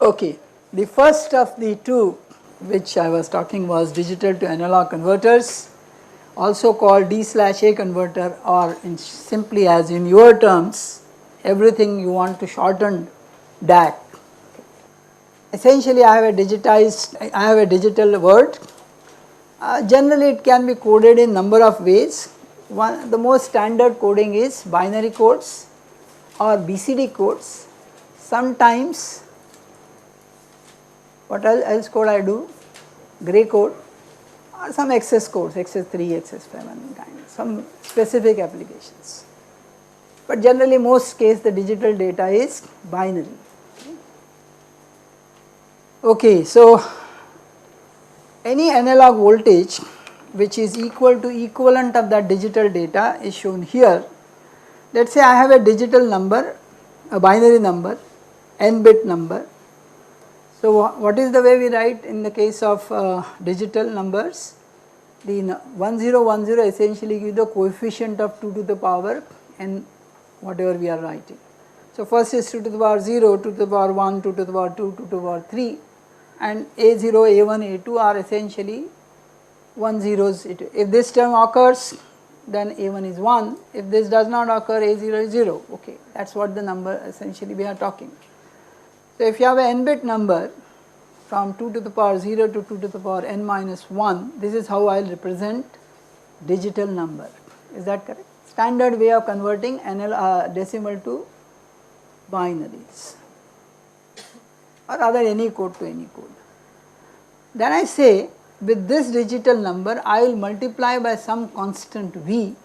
Okay, the first of the two which I was talking was digital to analog converters, also called D/A converter, or simply as in your terms everything you want to shorten DAC. Essentially I have a digital word. Generally it can be coded in number of ways. The most standard coding is binary codes or BCD codes. Sometimes what else code I do? Gray code or some XS codes, XS3, XS7 kind, some specific applications. But generally most case the digital data is binary. Okay, so any analog voltage which is equal to equivalent of that digital data is shown here. Let us say I have a digital number, a binary number, n bit number. So what is the way we write in the case of digital numbers? The 1010 essentially gives the coefficient of 2 to the power n whatever we are writing. So first is 2 to the power 0, 2 to the power 1, 2 to the power 2, 2 to the power 3, and A0, A1, A2 are essentially 1 zeros. If this term occurs then A1 is 1, if this does not occur A0 is 0, okay, that is what the number essentially we are talking. So if you have an n bit number from 2 to the power 0 to 2 to the power n minus 1, this is how I will represent digital number. Is that correct? Standard way of converting decimal to binaries, or rather any code to any code. Then I say with this digital number I will multiply by some constant V,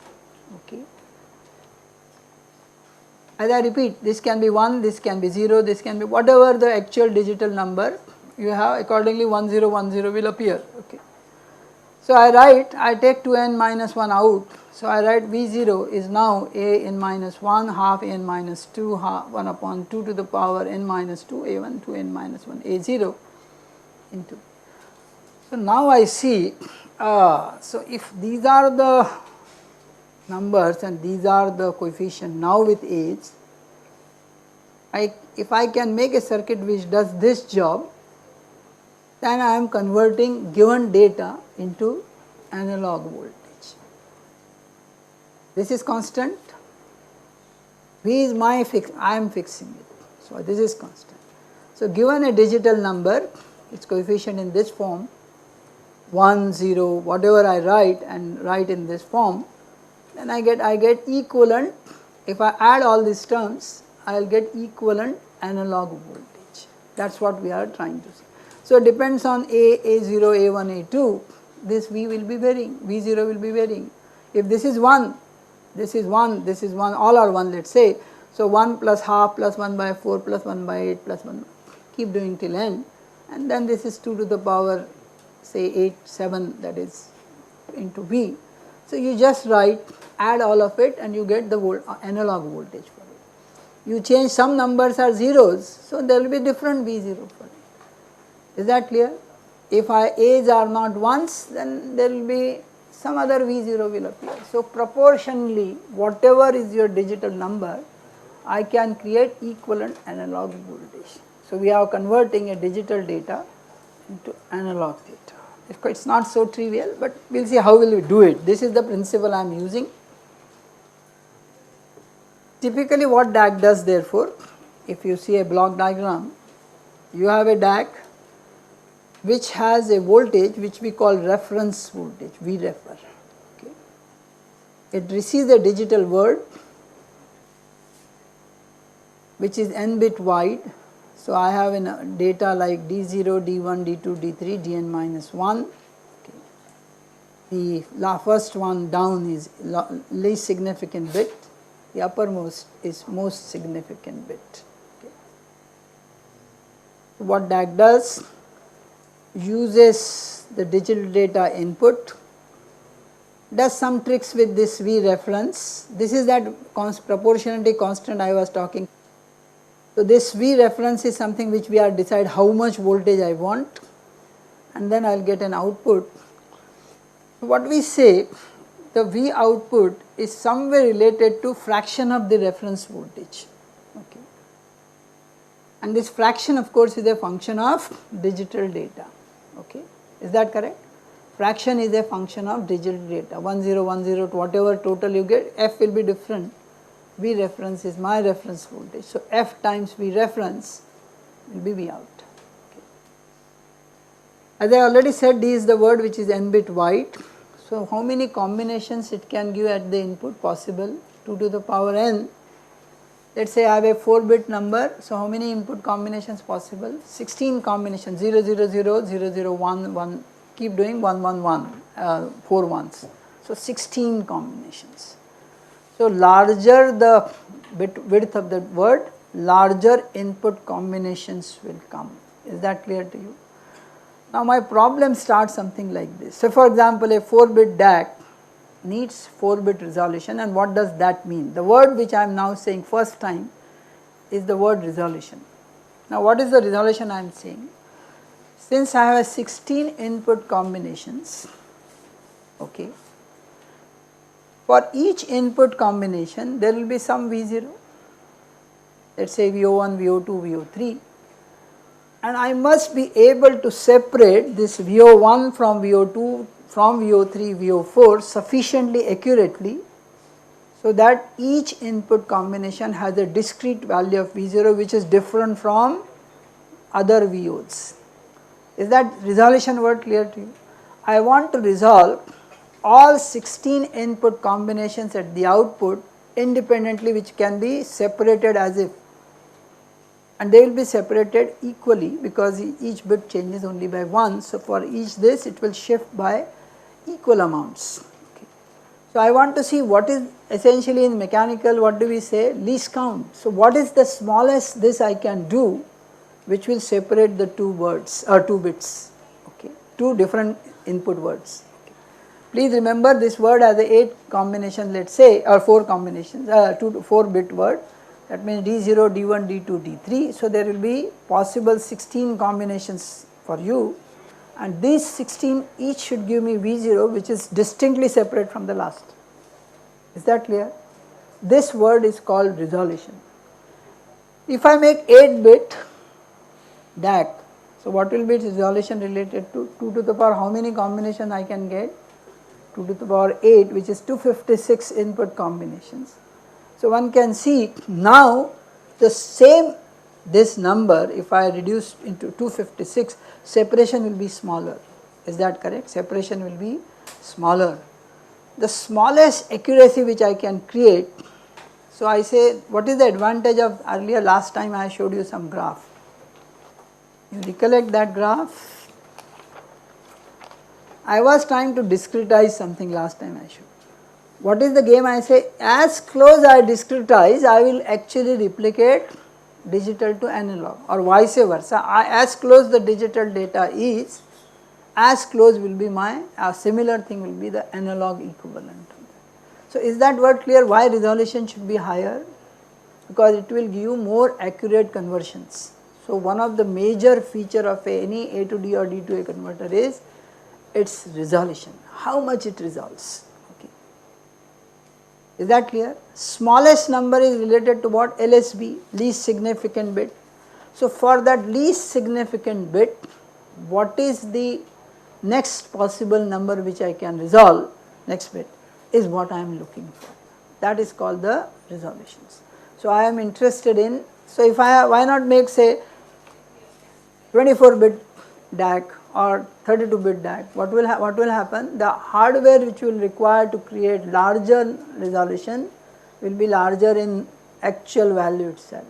okay. As I repeat, this can be 1, this can be 0, this can be whatever the actual digital number you have, accordingly 1010 will appear, okay. So I take 2n minus 1 out, so I write V0 is now a n minus 1 half n minus 2 1 upon 2 to the power n minus 2 a1 to n minus 1 a0 into. So now I see, so if these are the numbers and these are the coefficient now with age, if I can make a circuit which does this job, then I am converting given data into analog voltage. This is constant, V is my fix, I am fixing it, so this is constant. So given a digital number, its coefficient in this form 1, 0, whatever I write and write in this form, then I get equivalent. If I add all these terms, I will get equivalent analog voltage. That is what we are trying to say. So it depends on A0, A1, A2, this V will be varying, V0 will be varying. If this is 1, this is 1, this is 1, all are 1 let us say. So 1 plus half plus 1 by 4 plus 1 by 8 plus 1, keep doing till n, and then this is 2 to the power say 8, 7, that is into V. So you just write, add all of it and you get the analog voltage for it. You change some numbers are zeros, so there will be different V0 for it. Is that clear? If A's are not ones, then there will be some other V0 will appear. So proportionally whatever is your digital number, I can create equivalent analog voltage. So we are converting a digital data into analog data. It is not so trivial, but we will see how will we do it. This is the principle I am using. Typically what DAC does therefore, if you see a block diagram, you have a DAC which has a voltage which we call reference voltage, Vref. Okay. It receives a digital word which is n bit wide. So I have data like D0, D1, D2, D3, Dn minus 1. Okay. The first one down is least significant bit, the uppermost is most significant bit. Okay. What DAC does, uses the digital data input, does some tricks with this V reference. This is that proportionality constant I was talking. So this V reference is something which we are decide how much voltage I want, and then I will get an output. What we say, the V output is somewhere related to fraction of the reference voltage. Okay. and this fraction of course is a function of digital data, okay. Is that correct? Fraction is a function of digital data, 1010 to whatever total you get, f will be different. V reference is my reference voltage. So, f times V reference will be V out. Okay. As I already said, D is the word which is n bit wide. So, how many combinations it can give at the input possible? 2 to the power n. Let us say I have a 4 bit number. So, how many input combinations possible? 16 combinations, 0 0 0 0 0 1 1, keep doing 1 1 1, 4 ones. So, 16 combinations. So, larger the bit width of the word, larger input combinations will come. Is that clear to you? Now, my problem starts something like this. So, for example, a 4 bit DAC needs 4 bit resolution, and what does that mean? The word which I am now saying first time is the word resolution. Now, what is the resolution I am saying? Since I have 16 input combinations, okay, for each input combination there will be some V0, let us say VO1, VO2, VO3, and I must be able to separate this VO1 from VO2 from VO3, VO4 sufficiently accurately so that each input combination has a discrete value of V0 which is different from other VOs. Is that resolution word clear to you? I want to resolve all 16 input combinations at the output independently, which can be separated as if, and they will be separated equally because each bit changes only by 1. So, for each this it will shift by equal amounts. Okay. So, I want to see what is essentially in mechanical, what do we say? Least count. So, what is the smallest this I can do which will separate the 2 words or 2 bits, okay, 2 different input words. Okay. Please remember this word has a 8 combination, let us say, or 4 combinations, 2 to 4 bit word, that means D0, D1, D2, D3. So, there will be possible 16 combinations for you, and these 16 each should give me V0 which is distinctly separate from the last. Is that clear? This word is called resolution. If I make 8 bit DAC, so what will be its resolution related to? 2 to the power how many combinations I can get? 2 to the power 8, which is 256 input combinations. So, one can see now the same this number, if I reduce into 256, separation will be smaller. Is that correct? Separation will be smaller. The smallest accuracy which I can create. So, I say what is the advantage of earlier, last time I showed you some graph. You recollect that graph? I was trying to discretize something last time I showed. What is the game? I say as close I discretize, I will actually replicate digital to analog, or vice versa. As close the digital data is, as close will be my similar thing will be the analog equivalent. So, is that word clear why resolution should be higher? Because it will give you more accurate conversions. So, one of the major feature of any A to D or D to A converter is its resolution, how much it resolves. Okay. Is that clear? Smallest number is related to what? LSB, least significant bit. So, for that least significant bit, what is the next possible number which I can resolve, next bit, is what I am looking for. That is called the resolutions. So, I am interested in, so if I, why not make say 24 bit DAC or 32 bit DAC, what will happen? The hardware which will require to create larger resolution will be larger in actual value itself.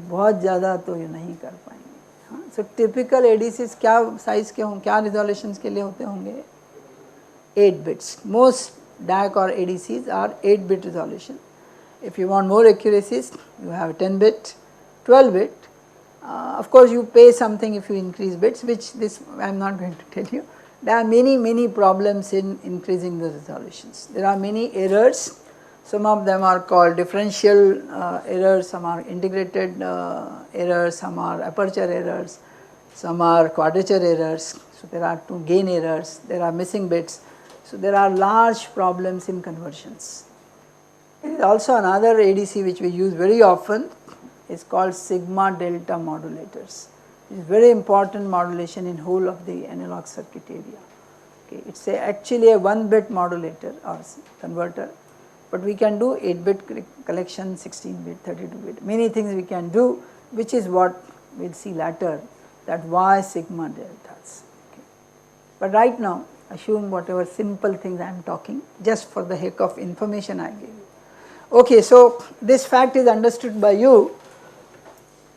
बहुत ज़्यादा तो ये नहीं कर पाएंगे. So typical ADCs क्या size के हों, क्या resolutions के लिए होते होंगे? 8 bits. Most DAC or ADCs are 8 bit resolution. If you want more accuracies, you have 10 bit, 12 bit. Of course, you pay something if you increase bits, which this I am not going to tell you. There are many problems in increasing the resolutions. There are many errors. Some of them are called differential errors, some are integrated errors, some are aperture errors, some are quadrature errors. So, there are 2 gain errors, there are missing bits. So, there are large problems in conversions. There is also another ADC which we use very often is called sigma delta modulators. It is very important modulation in whole of the analog circuit area. Okay, it is actually a 1 bit modulator or converter, but we can do 8 bit collection, 16 bit, 32 bit, many things we can do, which is what we will see later, that why sigma deltas. Okay. But right now assume whatever simple things I am talking, just for the heck of information I gave you. Okay, so this fact is understood by you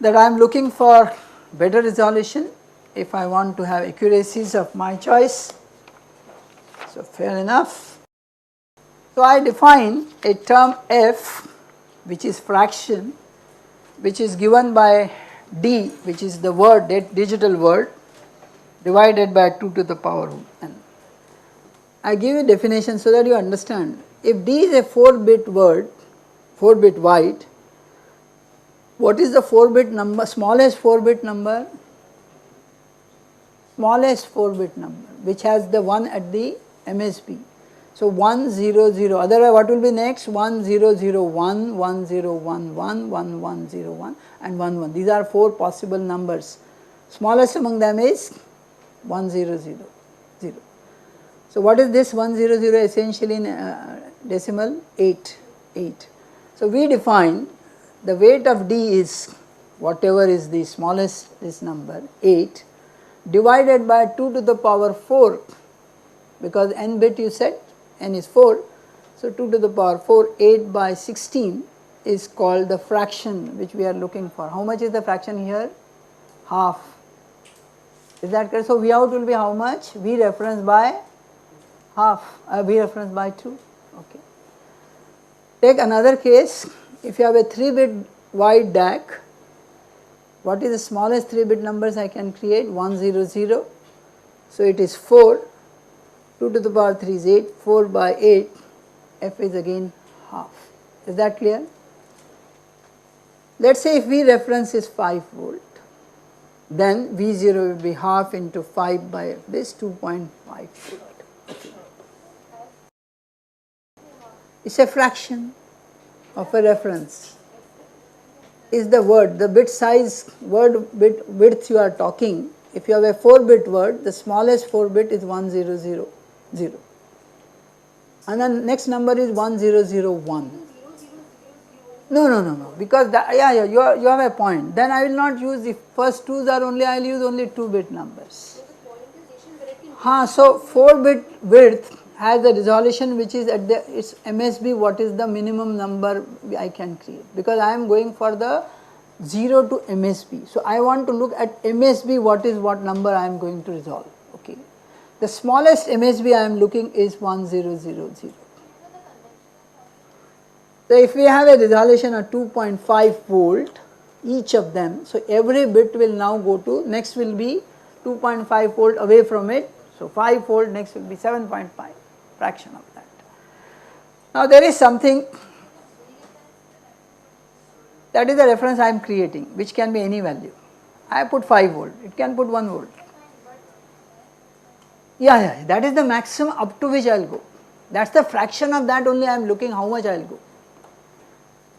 that I am looking for better resolution if I want to have accuracies of my choice. So fair enough. So I define a term f, which is fraction, which is given by d, which is the word, that digital word, divided by 2 to the power n. I give you definition so that you understand. If d is a 4 bit word, 4 bit wide, what is the 4 bit number, smallest 4 bit number? Smallest 4 bit number, which has the 1 at the MSB. So 1 0 0, otherwise what will be next? 1 0 0 1, 1 0 1 1, 1 1 0 1 and 1 1. These are 4 possible numbers. Smallest among them is 1 0 0 0. So what is this 1 0 0 essentially in decimal? 8, 8. So we define the weight of d is whatever is the smallest this number, 8, divided by 2 to the power 4, because n bit you said, n is 4, so 2 to the power 4, 8 by 16 is called the fraction which we are looking for. How much is the fraction here? Half. Is that correct? So V out will be how much? V reference by half, V reference by 2. Okay. Take another case, if you have a 3 bit wide DAC, what is the smallest 3 bit numbers I can create? 1 0 0, so it is 4, 2 to the power 3 is 8, 4 by 8, f is again half. Is that clear? Let us say if V reference is 5 volt, then V0 will be half into 5 by f, this 2.5 volt. Okay. It is a fraction of a reference. Is the word, the bit size, word bit width you are talking, if you have a 4 bit word, the smallest 4 bit is 1 0 0 0, and then next number is 1 0 0 1. No, because that, you have a point. Then I will not use the first twos are only, I will use only 2 bit numbers. So 4 bit width has a resolution which is at the its MSB, what is the minimum number I can create, because I am going for the 0 to MSB. So I want to look at MSB, what is what number I am going to resolve. Okay. The smallest MSB I am looking is 1 0 0 0. So if we have a resolution of 2.5 volt each of them, so every bit will now go to, next will be 2.5 volt away from it, so 5 volt, next will be 7.5, fraction of that. Now there is something, that is the reference I am creating, which can be any value. I put 5 volt, it can put 1 volt. Yeah, that is the maximum up to which I will go. That is the fraction of that only I am looking how much I will go.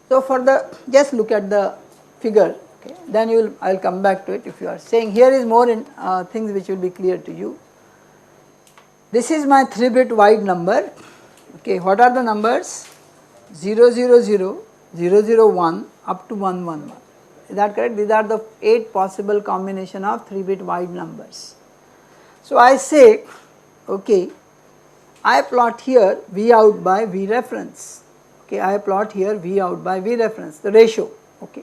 So for the, just look at the figure, okay, then you will, I will come back to it. If you are saying here is more in things which will be clear to you. This is my 3 bit wide number, okay, what are the numbers? 0 0 0, 0 0 1 up to 1 1 1, is that correct? These are the 8 possible combination of 3 bit wide numbers. So I say, okay, I plot here V out by V reference. Okay, I plot here V out by V reference, the ratio. Okay.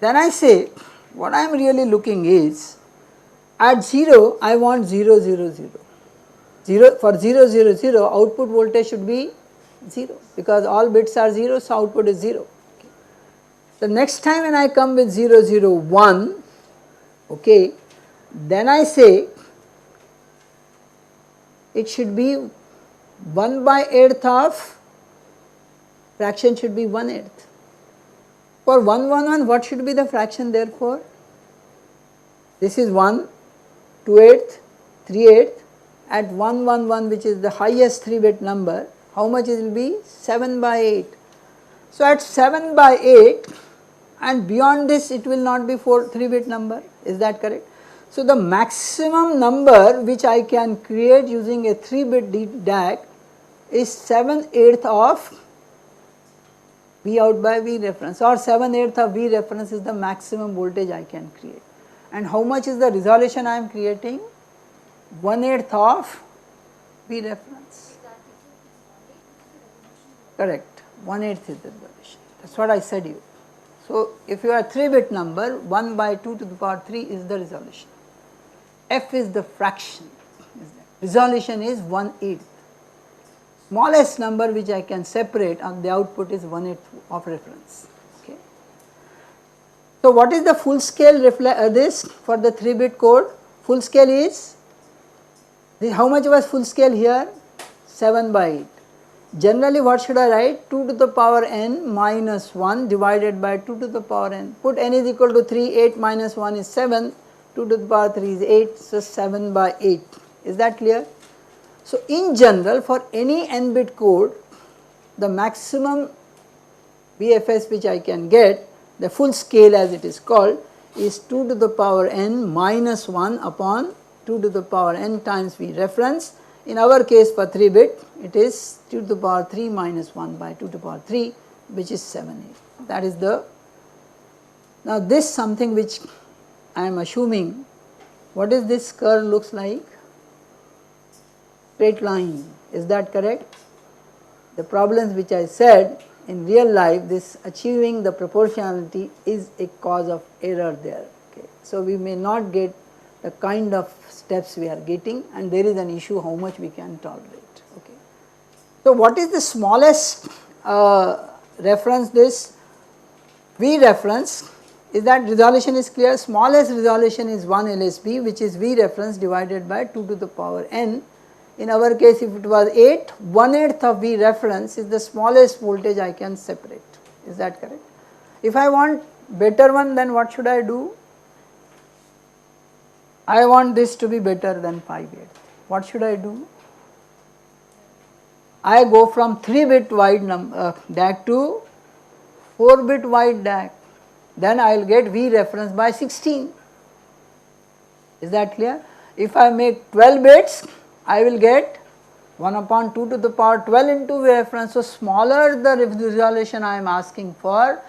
Then I say, what I am really looking is, at 0 I want 0 0 0. 0 for 0 0 0 output voltage should be 0, because all bits are 0, so output is 0. Okay. The next time when I come with 0 0 1, okay, then I say it should be 1 by 8th of, fraction should be 1/8. For 1 1 1, what should be the fraction therefore? This is 1, 2/8, 3/8, at 1 1 1, which is the highest 3 bit number, how much it will be? 7 by 8. So at 7 by 8, and beyond this it will not be 3-bit number, is that correct? So the maximum number which I can create using a 3-bit DAC is 7/8 of V out by V reference, or 7/8 of V reference is the maximum voltage I can create. And how much is the resolution I am creating? 1/8 of V reference. Correct, 1/8 is the resolution, that is what I said you. So if you are 3-bit number, 1 by 2 to the power 3 is the resolution. F is the fraction, resolution is 1/8. Smallest number which I can separate on the output is 1/8 of reference. Okay. So what is the full scale this for the 3-bit code? Full scale is, how much was full scale here? 7/8. Generally what should I write? 2 to the power n minus 1 divided by 2 to the power n. Put n is equal to 3, 8 minus 1 is 7, 2 to the power 3 is 8, so 7/8. Is that clear? So in general for any n-bit code, the maximum VFS which I can get, the full scale as it is called, is 2 to the power n minus 1 upon 2 to the power n times V reference. In our case for 3-bit, it is 2 to the power 3 minus 1 by 2 to the power 3, which is 7/8. That is the, now this something which I am assuming, what is this curve looks like? Straight line, is that correct? The problems which I said, in real life this achieving the proportionality is a cause of error there. Okay. So we may not get the kind of steps we are getting, and there is an issue how much we can tolerate. Okay. So what is the smallest reference, this V reference, is that resolution is clear. Smallest resolution is 1 LSB, which is V reference divided by 2 to the power n. In our case if it was 8, 1/8 of V reference is the smallest voltage I can separate, is that correct? If I want better one, then what should I do? I want this to be better than 5/8. What should I do? I go from 3-bit wide DAC to 4-bit wide DAC, then I will get V reference by 16. Is that clear? If I make 12 bits, I will get 1 upon 2 to the power 12 into V reference. So smaller the resolution I am asking for,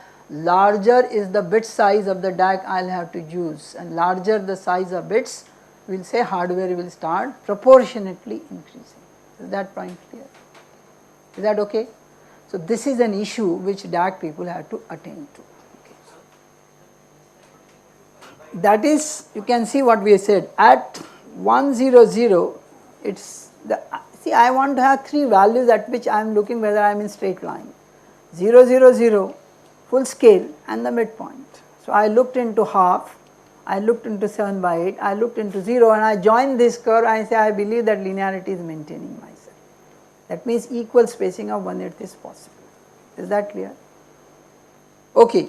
larger is the bit size of the DAC I will have to use, and larger the size of bits, we will say hardware will start proportionately increasing. Is that point clear? Is that okay? So this is an issue which DAC people have to attend to. Okay. That is, you can see what we said, at 100, it's the, see I want to have 3 values at which I am looking whether I am in straight line, 0, 0, 0, full scale and the midpoint. So I looked into half, I looked into 7/8, I looked into 0, and I join this curve, I say I believe that linearity is maintaining myself. That means equal spacing of 1/8 is possible. Is that clear? Okay.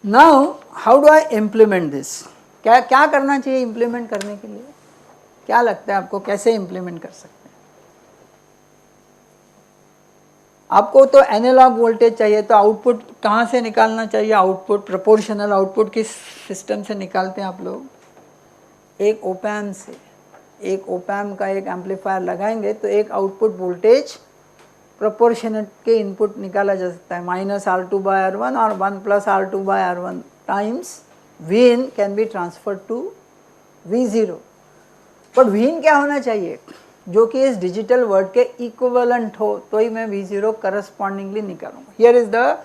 Now how do I implement this? क्या करना चाहिए implement करने के लिए? क्या लगता है आपको कैसे implement कर सकते हैं? आपको तो एनालॉग वोल्टेज चाहिए, तो आउटपुट कहाँ से निकालना चाहिए? आउटपुट प्रोपोर्शनल आउटपुट किस सिस्टम से निकालते हैं आप लोग? एक ओप एम्प से। एक ओप एम्प का एक एम्पलीफायर लगाएंगे तो एक आउटपुट वोल्टेज प्रोपोर्शनल के इनपुट निकाला जा सकता है, -R2/R1 और 1 + R2/R1 times Vin can be transferred to V0। But Vin क्या होना चाहिए? जो कि इस डिजिटल वर्ड के इक्विवेलेंट हो, तो ही मैं V0 करस्पॉन्डिंगली निकालूंगा। Here is the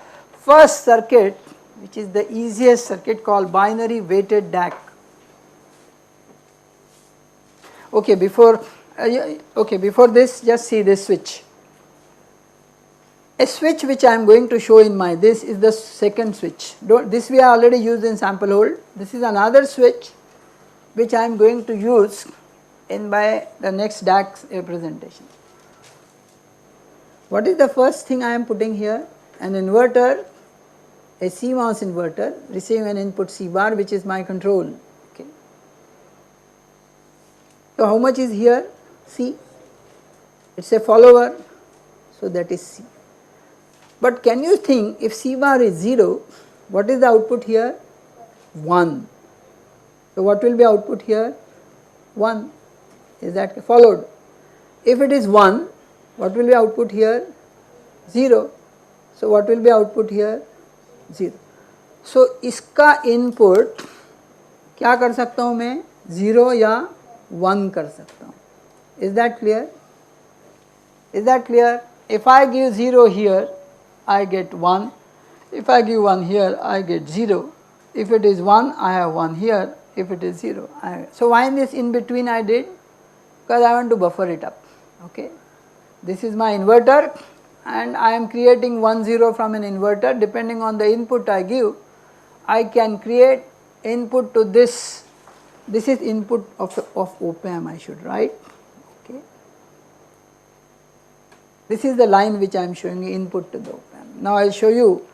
first circuit which is the easiest circuit called binary weighted DAC. Okay, before this, just see this switch. A switch which I am going to show in my this is the second switch. This we are already used in sample hold. This is another switch which I am going to use in by the next DAC representation. What is the first thing I am putting here? An inverter, a CMOS inverter receiving an input C bar, which is my control. Okay. So how much is here? C. It's a follower, so that is C. But can you think if C bar is 0, What is the output here? 1. So what will be output here? 1. Is that followed? If it is 1, what will be output here? 0. So what will be output here? 0. So इसका input क्या कर सकता हूँ मैं? 0 या 1 कर सकता हूँ. Is that clear? Is that clear? If I give 0 here, I get 1. If I give 1 here, I get 0. If it is 1, I have 1 here. If it is 0, so why in this in between I did? Because I want to buffer it up. Okay. This is my inverter and I am creating 1 0 from an inverter. Depending on the input I give, I can create input to this. This is input of op-amp I should write. Okay. This is the line which I am showing you, input to the op-amp. Now I will show you.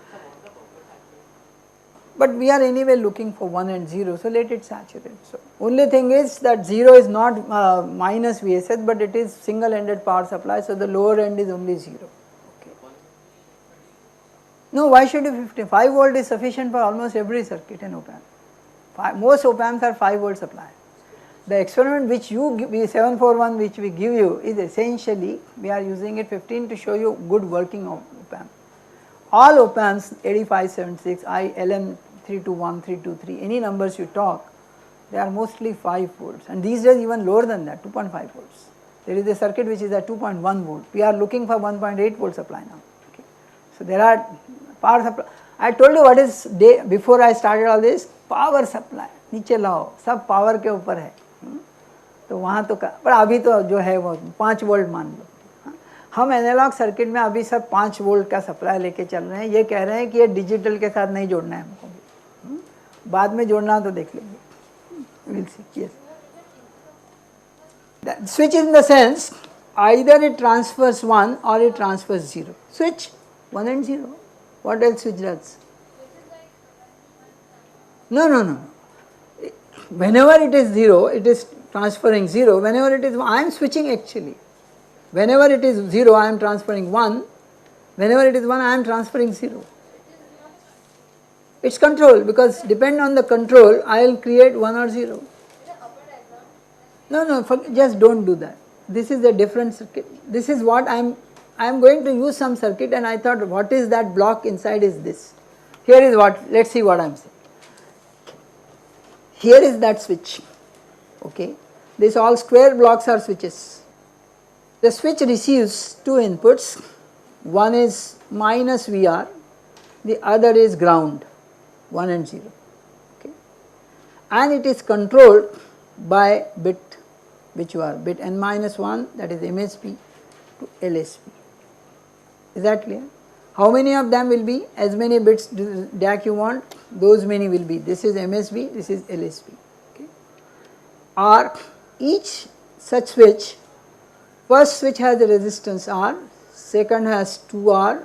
But we are anyway looking for 1 and 0, so let it saturate. So only thing is that 0 is not minus VSS, but it is single-ended power supply, so the lower end is only 0. Okay. No, why should you 50? 5 volt is sufficient for almost every circuit in op-amp. Most op-amps are 5 volt supply. The experiment which you give, 741 which we give you is essentially, we are using it 15 to show you good working of op-amp. All op-amps 8576, LM 321, 323, any numbers you talk, they are mostly 5 volts and these days even lower than that, 2.5 volts. There is a circuit which is at 2.1 volt. We are looking for 1.8 volt supply now. Okay. So there are power supply. I told you what is day before I started all this, power supply. नीचे लाओ, सब power के ऊपर है. तो वहाँ तो पर अभी तो जो है वो 5 वोल्ट मान लो. हम एनालॉग सर्किट में अभी सब 5 वोल्ट का सप्लाई लेके चल रहे हैं. ये कह रहे हैं कि ये डिजिटल के साथ नहीं जोड़ना है हमको, बाद में जोड़ना तो देख लेंगे. We'll see. Yes. The switch in the sense either it transfers 1 or it transfers 0. Switch 1 and 0. What else switch does? No. Whenever it is 0, it is transferring 0. Whenever it is 1, I am switching actually. Whenever it is 0, I am transferring 1. Whenever it is 1, I am transferring 0. It's control, because depend on the control, I will create 1 or 0. No, just don't do that. This is a different circuit. This is what I am going to use some circuit, and I thought what is that block inside is this. Here is what, let's see what I am saying. Here is that switch. Okay. These all square blocks are switches. The switch receives two inputs. One is minus VR, the other is ground, 1 and 0. Okay. And it is controlled by bit, which are bit n minus 1, that is MSB to LSB. Is that clear? How many of them will be? As many bits DAC you want, those many will be. This is MSB, this is LSB. Okay. Or each such switch, first switch has a resistance R, second has 2R,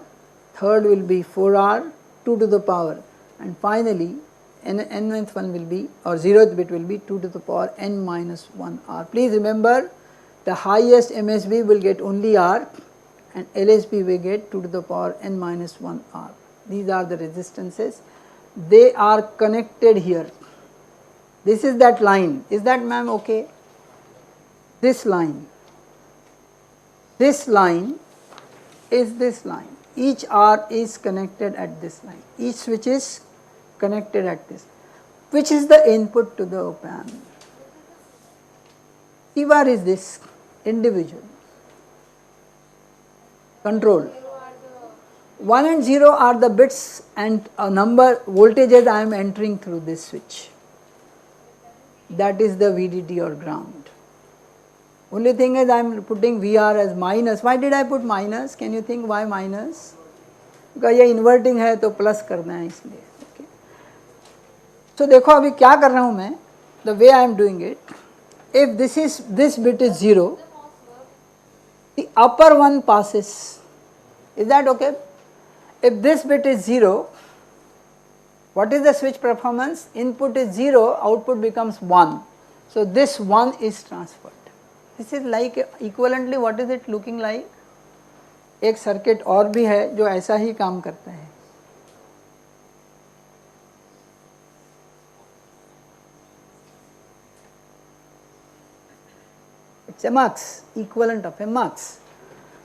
third will be 4R, 2 to the power, and finally nth one will be, or 0th bit will be 2 to the power n minus 1R. Please remember, the highest MSB will get only R and LSB will get 2 to the power n minus 1R. These are the resistances. They are connected here. This is that line. Is that, ma'am, okay? This line. This line is this line. Each R is connected at this line. Each switch is connected at this. Which is the input to the op-amp? C bar is this, individual. Control. 1 and 0 are the bits and a number voltages I am entering through this switch. That is the VDD or ground. Only thing is I am putting VR as minus. Why did I put minus? Can you think why minus? Because ये inverting है तो plus करना है इसलिए. Okay. So देखो अभी क्या कर रहा हूँ मैं? The way I am doing it. If this bit is 0, the upper one passes. Is that okay? If this bit is 0, what is the switch performance? Input is 0, output becomes 1. So this 1 is transferred. This is like equivalently what is it looking like? एक circuit और भी है जो ऐसा ही काम करता है. it's a mux, equivalent of a mux.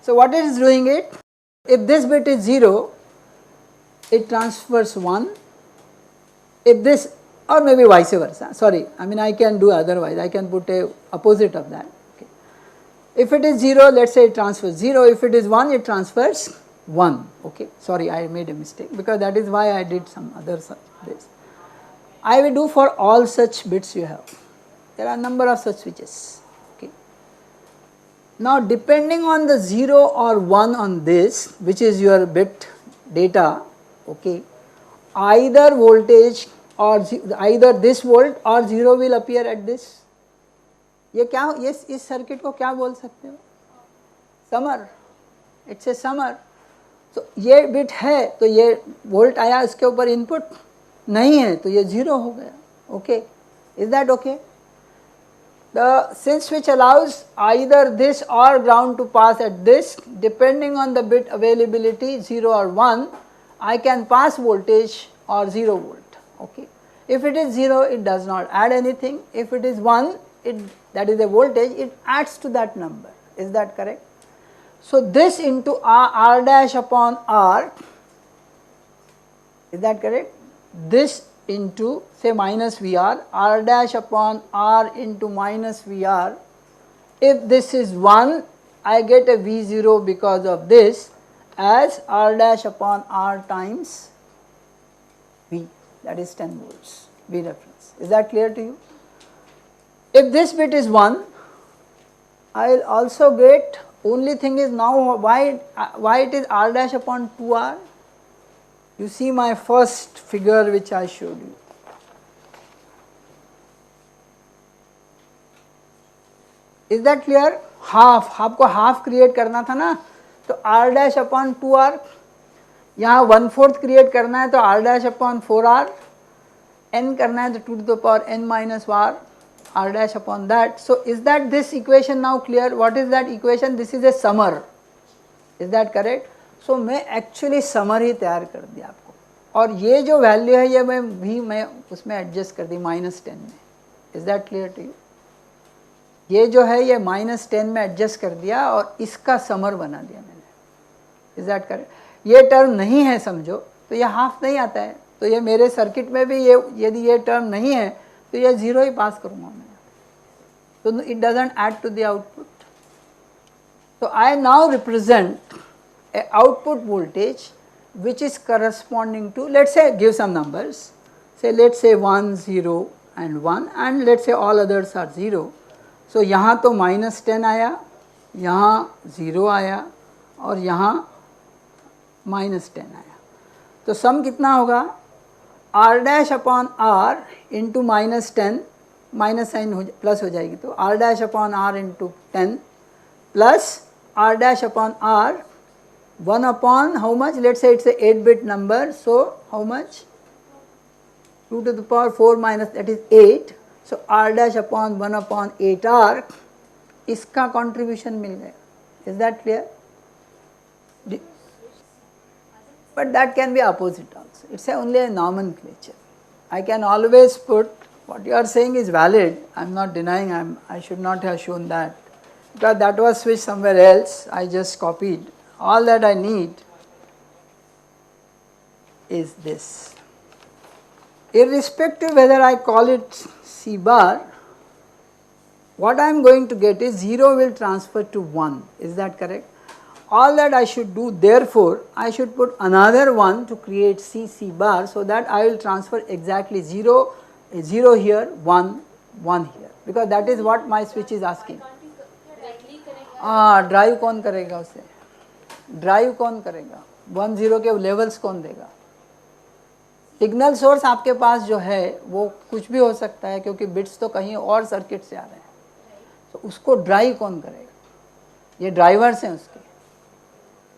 So what it is doing it, if this bit is 0, it transfers 1, if this, or maybe vice versa, sorry, I mean I can do otherwise, I can put a opposite of that. Okay. If it is 0, let us say it transfers 0, if it is 1, it transfers 1, okay, sorry I made a mistake, because that is why I did some other this. I will do for all such bits you have, there are number of such switches, okay. Now depending on the 0 or 1 on this, which is your bit data, okay, either voltage or either this volt or 0 will appear at this. ये क्या, ये इस circuit को क्या बोल सकते हो, summer, it's a summer. तो ये बिट है तो ये वोल्ट आया, इसके ऊपर इनपुट नहीं है तो ये 0 हो गया, okay, is that okay. The since switch allows either this or ground to pass at this, depending on the bit availability 0 or 1, I can pass voltage or 0 volt, okay. If it is 0, it does not add anything, if it is 1, that is a voltage, it adds to that number, is that correct? So this into R dash upon R, is that correct? This into say minus VR, R dash upon R into minus VR. If this is 1, I get a V0 because of this as R dash upon R times V, that is 10 volts, V reference. Is that clear to you? If this bit is 1, I will also get, only thing is now why it is R dash upon 2R. You see my first figure which I showed you. Is that clear? Half, आपको half create करना था ना, तो R dash upon 2R, यहाँ 1/4 create करना है तो R dash upon 4R, n करना है तो 2 to the power n minus R dash upon that. So is that this equation now clear? What is that equation? This is a summer. Is that correct? So मैं actually summer ही तैयार कर दिया आपको, और ये जो वैल्यू है ये मैं उसमें एडजस्ट कर दी -10 में. Is that clear to you? ये जो है ये -10 में एडजस्ट कर दिया और इसका समर बना दिया मैंने. Is that correct? ये टर्म नहीं है समझो तो ये हाफ नहीं आता है, तो ये मेरे सर्किट में भी ये यदि ये टर्म नहीं है तो ये 0 ही पास करूँगा मैं, तो it doesn't add to the output. So I now represent a output voltage which is corresponding to, let's say give some numbers, say let's say 1, 0 and 1 and let's say all others are 0. So यहाँ तो -10 आया, यहाँ 0 आया और यहाँ -10 आया, तो सम कितना होगा? R dash upon R into -10, minus sign plus हो जाएगी तो R dash upon R into 10 plus R dash upon R 1 upon how much? Let's say it's a 8-bit number, so how much? 2 to the power 4 minus, that is 8. So R dash upon 1 upon 8R, इसका contribution मिल गया. Is that clear? But that can be opposite also. It's only a nomenclature. I can always put, what you are saying is valid. I am not denying, I should not have shown that, because that was switched somewhere else, I just copied. All that I need is this. Irrespective whether I call it C bar, what I am going to get is 0 will transfer to 1, is that correct? All that I should do, therefore, I should put another 1 to create C bar, so that I will transfer exactly 0, 0 here, 1, 1 here, because that is what my switch is asking. हाँ, drive कौन करेगा उसे? Drive कौन करेगा? 1, 0 के levels कौन देगा? Signal source आपके पास जो है वो कुछ भी हो सकता है, क्योंकि बिट्स तो कहीं और सर्किट से आ रहे हैं, तो उसको ड्राइव कौन करेगा? ये ड्राइवर्स हैं उसके,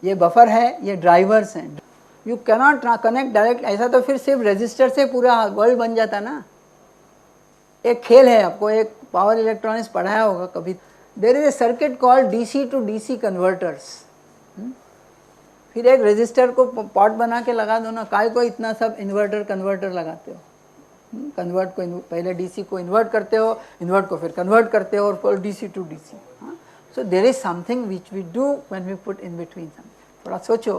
ये बफर है, ये ड्राइवर्स हैं. यू कैनॉट कनेक्ट डायरेक्ट, ऐसा तो फिर सिर्फ रजिस्टर से पूरा वर्ल्ड बन जाता ना. एक खेल है, आपको एक पावर इलेक्ट्रॉनिक्स पढ़ाया होगा कभी. There is a circuit called DC to DC converters. फिर एक रजिस्टर को पॉट बना के लगा दो ना, काय को इतना सब इन्वर्टर कन्वर्टर लगाते हो? कन्वर्ट को पहले डीसी को इन्वर्ट करते हो, इन्वर्ट को फिर कन्वर्ट करते हो और DC to DC. So there is something which we do when we put in between something. थोड़ा सोचो.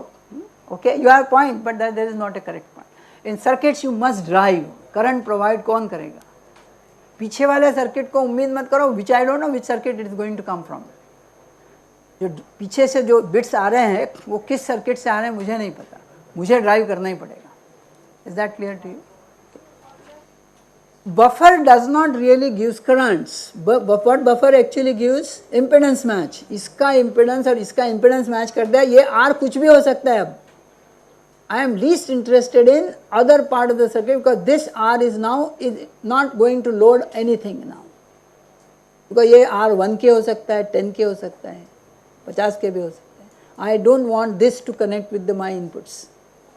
Okay, you have point but there is not a correct point. In circuits you must drive. Current provide कौन करेगा? पीछे वाले circuit को उम्मीद मत करो, which I don't know which circuit it is going to come from. जो पीछे से जो बिट्स आ रहे हैं वो किस सर्किट से आ रहे हैं मुझे नहीं पता, मुझे ड्राइव करना ही पड़ेगा. Is that clear to you? Buffer does not really gives currents, but what buffer actually gives impedance match. इसका impedance और इसका impedance match कर दिया, ये R कुछ भी हो सकता है. अब I am least interested in other part of the circuit because this R is now is not going to load anything now. because ये R 1 के हो सकता है, 10 के हो सकता है, 50 के भी हो सकता है. I don't want this to connect with my inputs.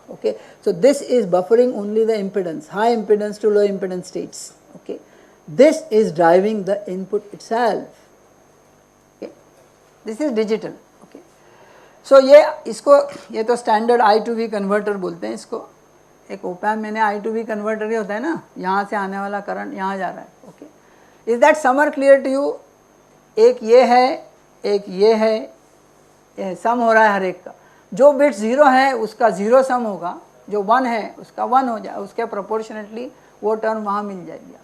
Okay, so this is buffering only the impedance, high impedance to low impedance states. Okay, this is driving the input itself. Okay, this is digital. Okay, so ये तो standard I to V converter बोलते हैं इसको. एक op-amp मैंने I to V converter ही होता है ना, यहाँ से आने वाला करंट यहाँ जा रहा है. Okay, is that somewhere clear to you? एक ये है, एक ये है, ये सम हो रहा है हर एक का. जो बिट 0 है उसका 0 सम होगा, जो 1 है उसका 1 हो जाए, उसके प्रोपोर्शनेटली वो टर्म वहाँ मिल जाएगी.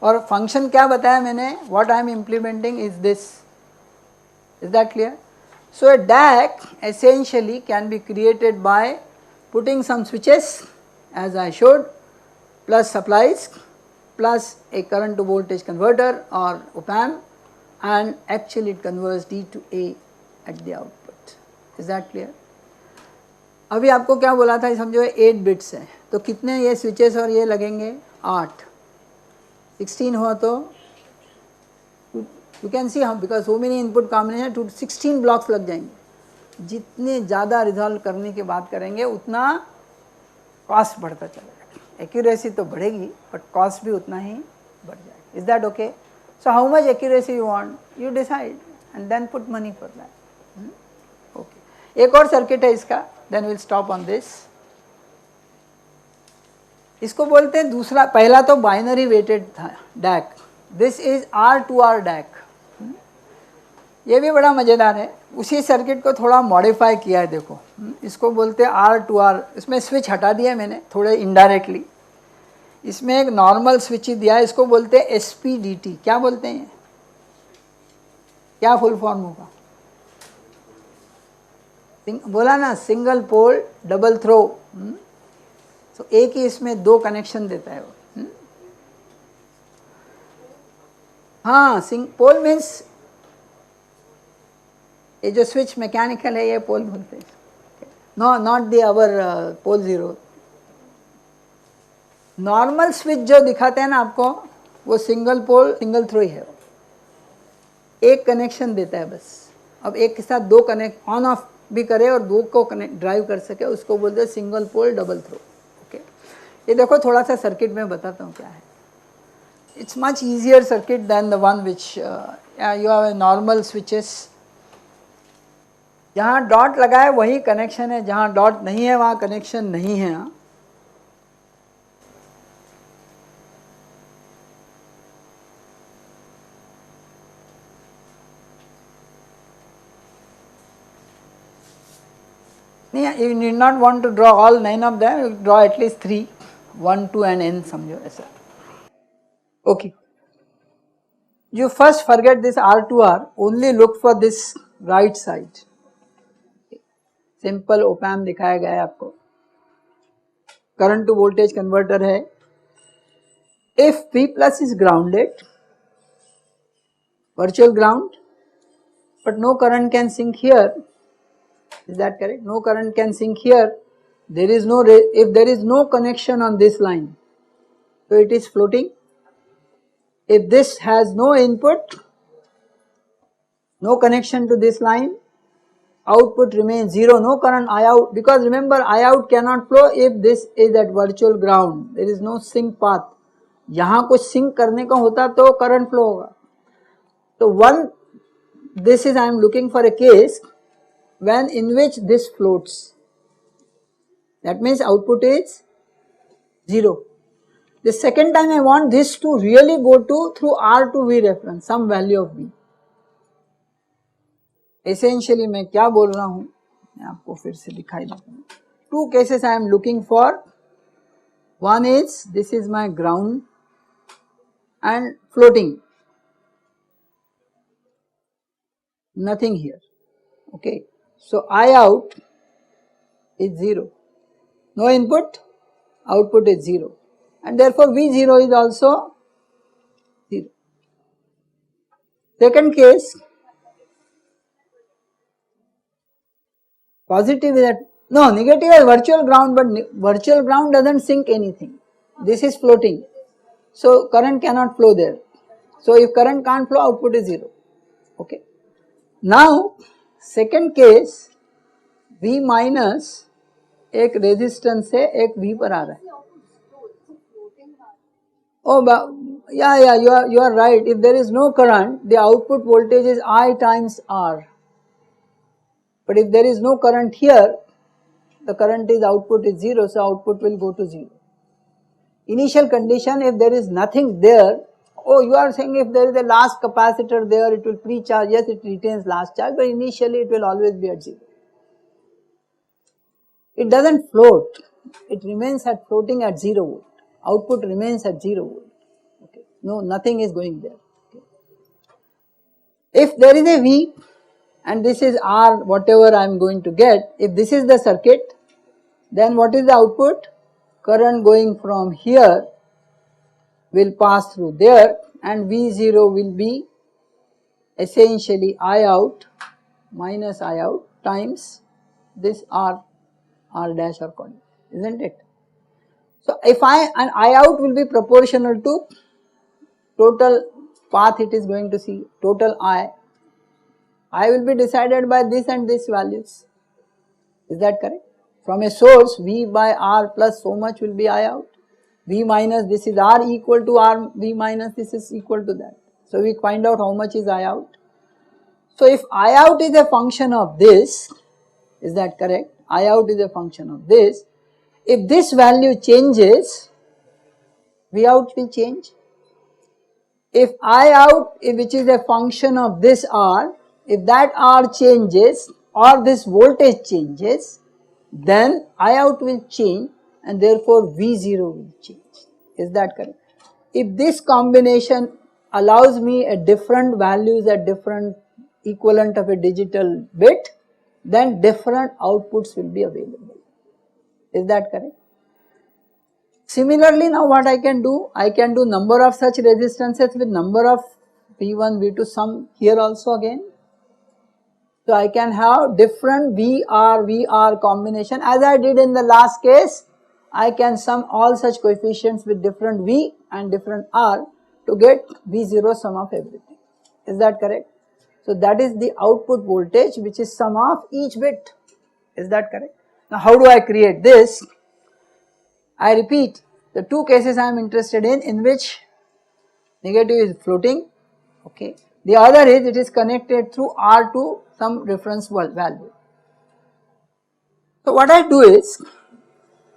और फंक्शन क्या बताया मैंने, what I am implementing is this. Is that clear? So A DAC essentially can be created by putting some switches as I showed, plus supplies, plus a current to voltage converter or op-amp, and actually it converts D to A at the output. Is that clear? अभी आपको क्या बोला था, समझो 8 bits हैं तो कितने ये स्विचेस और ये लगेंगे, 8. 16 हुआ तो यू कैन सी हम because so many input combination to 16 blocks लग जाएंगे. जितने ज़्यादा रिजॉल्व करने की बात करेंगे उतना कॉस्ट बढ़ता चलेगा. एक्यूरेसी तो बढ़ेगी बट कॉस्ट भी उतना ही बढ़ जाएगा. Is that okay? So how much accuracy you want, you decide and then put money for that. Okay, एक और सर्किट है इसका, then we'll stop on this. इसको बोलते हैं दूसरा, पहला तो बाइनरी वेटेड था DAC. This is R2R DAC. ये भी बड़ा मज़ेदार है. उसी सर्किट को थोड़ा मॉडिफाई किया है. देखो इसको बोलते हैं R2R. इसमें स्विच हटा दिया मैंने थोड़े इनडायरेक्टली. इसमें एक नॉर्मल स्विच ही दिया है. इसको बोलते हैं SPDT. क्या बोलते हैं, क्या फुल फॉर्म होगा? बोला ना, सिंगल पोल डबल थ्रो. तो एक ही इसमें 2 कनेक्शन देता है वो. हाँ, पोल मीन्स ये जो स्विच मैकेनिकल है ये पोल बोलते हैं. No, not the our pole 0. Normal switch जो दिखाते हैं ना आपको, वो सिंगल पोल सिंगल थ्रो ही है. एक कनेक्शन देता है बस. अब एक के साथ 2 कनेक्ट ऑन ऑफ भी करे और 2 को कनेक्ट ड्राइव कर सके, उसको बोलते हैं single pole double throw. Okay, ये देखो थोड़ा सा सर्किट में बताता हूँ क्या है. It's much easier circuit than the one which you have a normal switches. जहाँ डॉट लगा है वही कनेक्शन है, जहाँ डॉट नहीं है वहाँ कनेक्शन नहीं है. You need not want to draw all 9 of them, you draw at least 3, 1, 2 and n समझो ऐसा. Okay, you first forget this R2R, only look for this right side. Simple op-amp दिखाया गया है आपको. Current to voltage converter है. If P plus is grounded, virtual ground, but no current can sink here. Is that correct? No current can sink here. There is no, if there is no connection on this line, so it is floating. If this has no input, no connection to this line, output remains 0, no current I out, because remember I out cannot flow if this is at virtual ground. There is no sink path. यहाँ कुछ sink करने का होता तो current flow होगा. So this is I am looking for a case when in which this floats. That means output is 0. The second time I want this to really go to through R to V reference, some value of V. Essentially मैं क्या बोल रहा हूँ मैं आपको फिर से दिखाई देता हूँ. Two cases I am looking for. One is this is my ground and floating, nothing here. Okay, so I out is 0, no input, output is 0, and therefore V0 is also 0. Second case, positive is that, no, negative is virtual ground, but virtual ground doesn't sink anything. This is floating, so current cannot flow there. So if current can't flow, output is 0. Okay. Now second case, V minus एक resistance से एक V पर आ रहा है. Oh, yeah, you are right. If there is no current, the output voltage is I times R. But if there is no current here, the current is output is 0, so output will go to 0. Initial condition, if there is nothing there, oh, you are saying if there is a last capacitor there, it will pre-charge. Yes, it retains last charge, but initially it will always be at 0. It doesn't float, it remains at floating at 0 volt. Output remains at 0 volt. Okay. No, nothing is going there. Okay. If there is a V and this is R, whatever I am going to get, if this is the circuit, then what is the output? Current going from here will pass through there, and V0 will be essentially I out minus I out times this R dash or coordinate, isn't it? So if and I out will be proportional to total path it is going to see, total I will be decided by this and this values. Is that correct? From a source, V by R plus so much will be I out. V minus this is R equal to R, V minus this is equal to that. So we find out how much is I out. So if I out is a function of this, is that correct? I out is a function of this. If this value changes, V out will change. If I out, which is a function of this R, if that R changes or this voltage changes, then I out will change and therefore V0 will change. Is that correct? If this combination allows me a different values at different equivalent of a digital bit, then different outputs will be available. Is that correct? Similarly, now what I can do number of such resistances with number of V1, V2 sum here also again. So I can have different VR combination as I did in the last case. I can sum all such coefficients with different V and different R to get V0 sum of everything. Is that correct? So that is the output voltage which is sum of each bit. Is that correct? Now how do I create this? I repeat, the two cases I am interested in which negative is floating, okay. The other is it is connected through R to some reference value. So what I do is,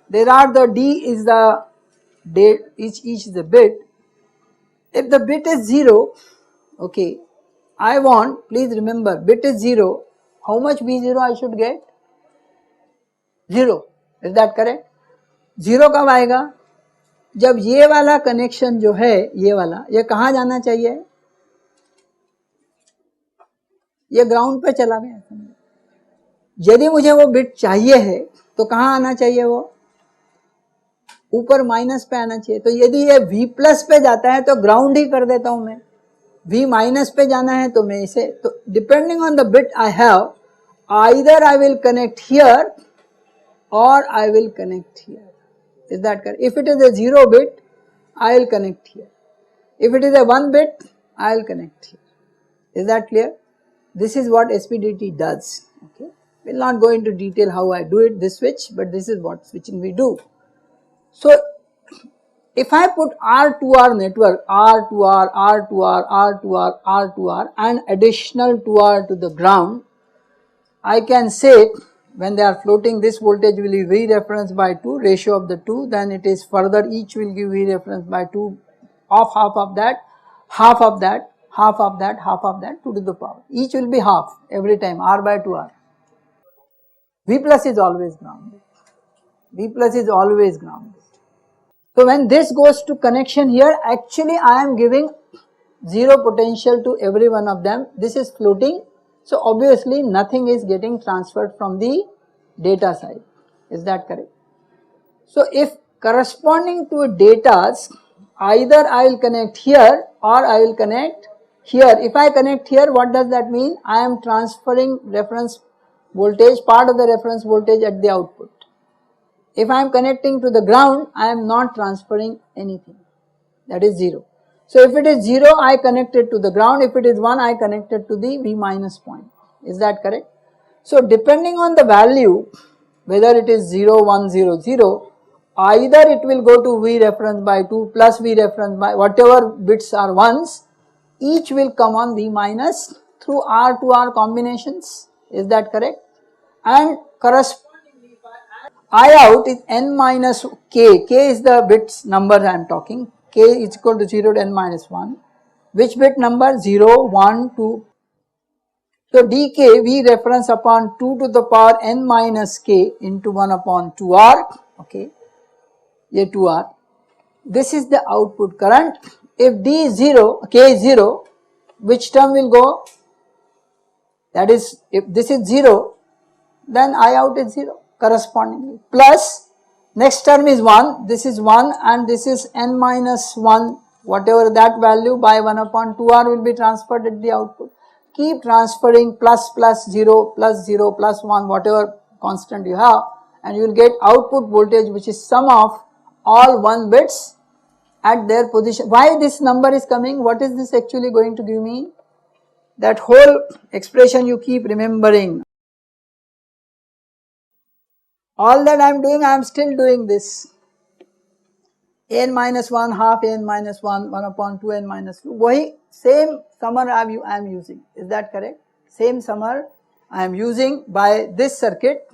there are the D is the each is the bit. If the bit is 0, okay, I want, please remember, bit is 0, how much V0 I should get? 0. Is that correct? 0 कब आएगा? जब ये वाला connection जो है, ये वाला, ये कहाँ जाना चाहिए? ये ग्राउंड पे चला गया. यदि मुझे वो बिट चाहिए है तो कहाँ आना चाहिए? वो ऊपर माइनस पे आना चाहिए. तो यदि ये V प्लस पे जाता है तो ग्राउंड ही कर देता हूं मैं. V माइनस पे जाना है तो मैं इसे, तो depending on the bit I have, either I will connect here or I will connect here. Is that correct? If it is a 0 bit, I will connect here. If it is a 1 bit, I will connect here. Is that clear? This is what SPDT does. Okay. We will not go into detail how I do it, this switch, but this is what switching we do. So if I put R to R network, R to R, R to R, R to R, R to R and additional 2R to the ground, I can say when they are floating, this voltage will be V reference by 2, ratio of the 2, then it is further each will give V reference by 2 of half of that, half of that, half of that, half of that, 2 to the power. Each will be half every time, R by 2R. V plus is always grounded. V plus is always grounded. So when this goes to connection here, actually I am giving 0 potential to every one of them. This is floating. So obviously nothing is getting transferred from the data side. Is that correct? So if corresponding to datas, either I will connect here or I will connect here. If I connect here, what does that mean? I am transferring reference voltage, part of the reference voltage at the output. If I am connecting to the ground, I am not transferring anything, that is 0. So if it is 0, I connect it to the ground, if it is 1, I connect it to the V minus point. Is that correct? So depending on the value, whether it is 0, 1, 0, 0, either it will go to V reference by 2 plus V reference by whatever bits are 1s, each will come on V minus through R to R combinations. Is that correct? And correspondingly, I out is n minus k, k is the bits number I am talking, k is equal to 0 to n minus 1, which bit number 0, 1, 2. So dk V reference upon 2 to the power n minus k into 1 upon 2r, okay, ye 2r. This is the output current. If d is 0, k is 0, which term will go? That is, if this is 0, then I out is 0 correspondingly, plus next term is 1, this is 1 and this is n minus 1, whatever that value by 1 upon 2r will be transferred at the output. Keep transferring plus 0 plus 0 plus 1, whatever constant you have, and you will get output voltage which is sum of all 1 bits at their position. Why this number is coming? What is this actually going to give me? That whole expression you keep remembering. All that I am doing, I am still doing this. n minus 1 half n minus 1, 1 upon 2 n minus 2. Wahi same summer I am using. Is that correct? Same summer I am using by this circuit,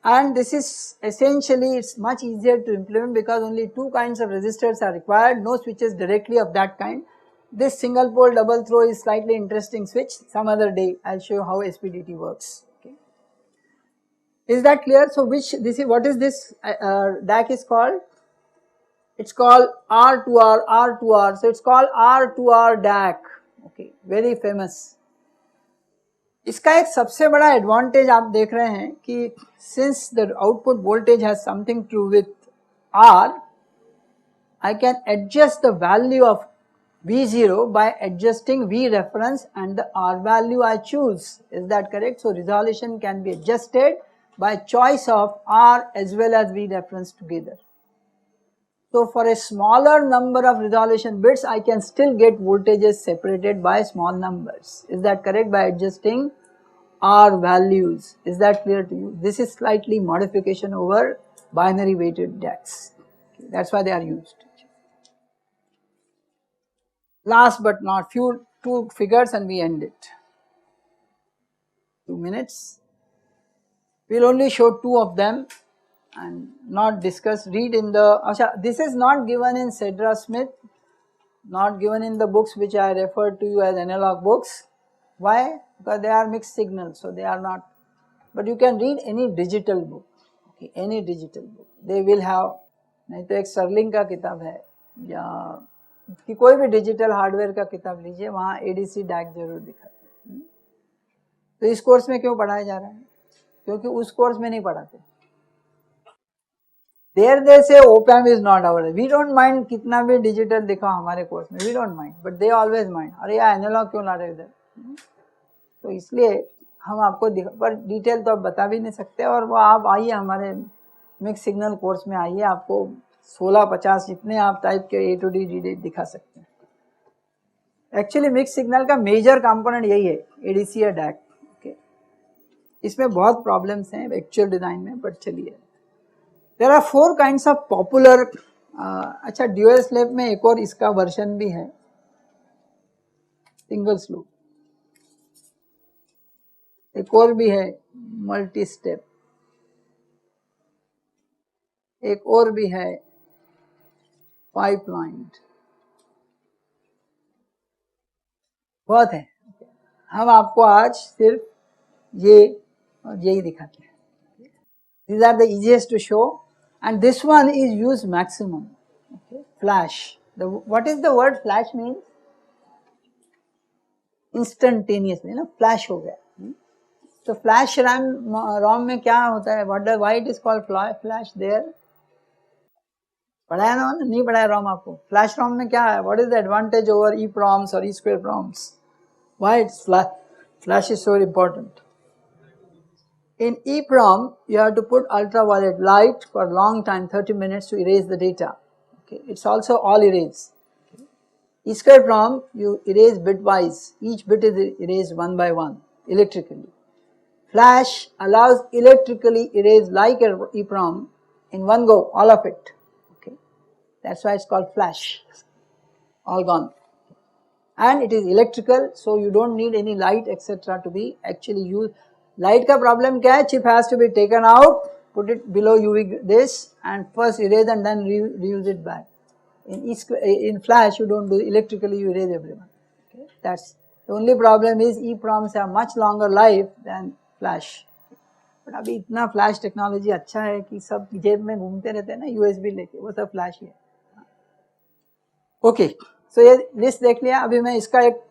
and this is essentially, it's much easier to implement because only 2 kinds of resistors are required, no switches directly of that kind. This single pole double throw is slightly interesting switch. Some other day I will show you how SPDT works. Okay. Is that clear? So which this is, what is this DAC is called? It's called R2R, R2R. So it's called R2R DAC. Okay, very famous. इसका एक सबसे बड़ा advantage आप देख रहे हैं कि since the output voltage has something to do with R, I can adjust the value of V0 by adjusting V reference and the R value I choose. Is that correct? So resolution can be adjusted by choice of R as well as V reference together. So for a smaller number of resolution bits, I can still get voltages separated by small numbers. Is that correct? By adjusting R values. Is that clear to you? This is slightly modification over binary weighted DACs. Okay, that's why they are used. Last but not few, 2 figures and we end it. 2 minutes. We will only show 2 of them and not discuss, read in the, this is not given in Cedra Smith, not given in the books which I referred to you as analog books. Why? Because they are mixed signals, so they are not, but you can read any digital book, okay, any digital book, they will have, नहीं तो एक Serling का किताब है या कि कोई भी डिजिटल हार्डवेयर का किताब लीजिए, वहाँ ADC DAC जरूर दिखाते हैं. तो इस कोर्स में क्यों पढ़ाया जा रहा है? क्योंकि उस कोर्स में नहीं पढ़ाते. There they say op-amp is not our, we don't mind कितना भी डिजिटल दिखाओ हमारे कोर्स में, we don't mind, but they always mind, अरे यार एनालॉग क्यों ला रहे इधर. तो इसलिए हम आपको पर डिटेल तो आप बता भी नहीं सकते, और वो आप आइए हमारे मिक्स सिग्नल कोर्स में आइए, आपको 16-50 जितने आप टाइप के A to D दिखा सकते हैं. एक्चुअली मिक्स सिग्नल का मेजर कंपोनेंट यही है, ADC या DAC. ओके, इसमें बहुत प्रॉब्लम्स हैं एक्चुअल डिजाइन में, बट चलिए. There are 4 kinds of popular, अच्छा ड्यूअल स्लैब में एक और इसका वर्जन भी है, सिंगल स्लूप, एक और भी है मल्टी स्टेप. एक और भी है पाइपलाइन, बहुत है। हम आपको आज सिर्फ ये और यही दिखाते हैं। These are the easiest to show, and this one is used maximum. Okay. Flash. What is the word flash means? Instantaneously, ना flash हो गया. So flash ROM में क्या होता है? Why it is called flash there? पढ़ाया ना, नहीं पढ़ाया ROM आपको? Flash ROM में क्या है? What is the advantage over EPROMs or E-square PROMs? Why it's flash? Flash is so important. In EEPROM, you have to put ultraviolet light for a long time, 30 minutes to erase the data. Okay. It's also all erase. Okay. E-square PROM, you erase bitwise. Each bit is erased one by one, electrically. Flash allows electrically erase like EEPROM in one go, all of it. Okay. That's why it's called flash. All gone. And it is electrical, so you don't need any light etc. to be actually used. Light का problem क्या है? Chip has to be taken out, put it below UV this and first erase and then reuse it back. In flash you don't do electrically, you erase everyone. Okay? That's the only problem is EEPROMs have much longer life than flash. But अभी इतना flash technology अच्छा है कि सब जेब में घूमते रहते हैं ना USB लेके, वो सब flash ही है. Okay, so ये लिस्ट देख लिया. अभी मैं इसका एक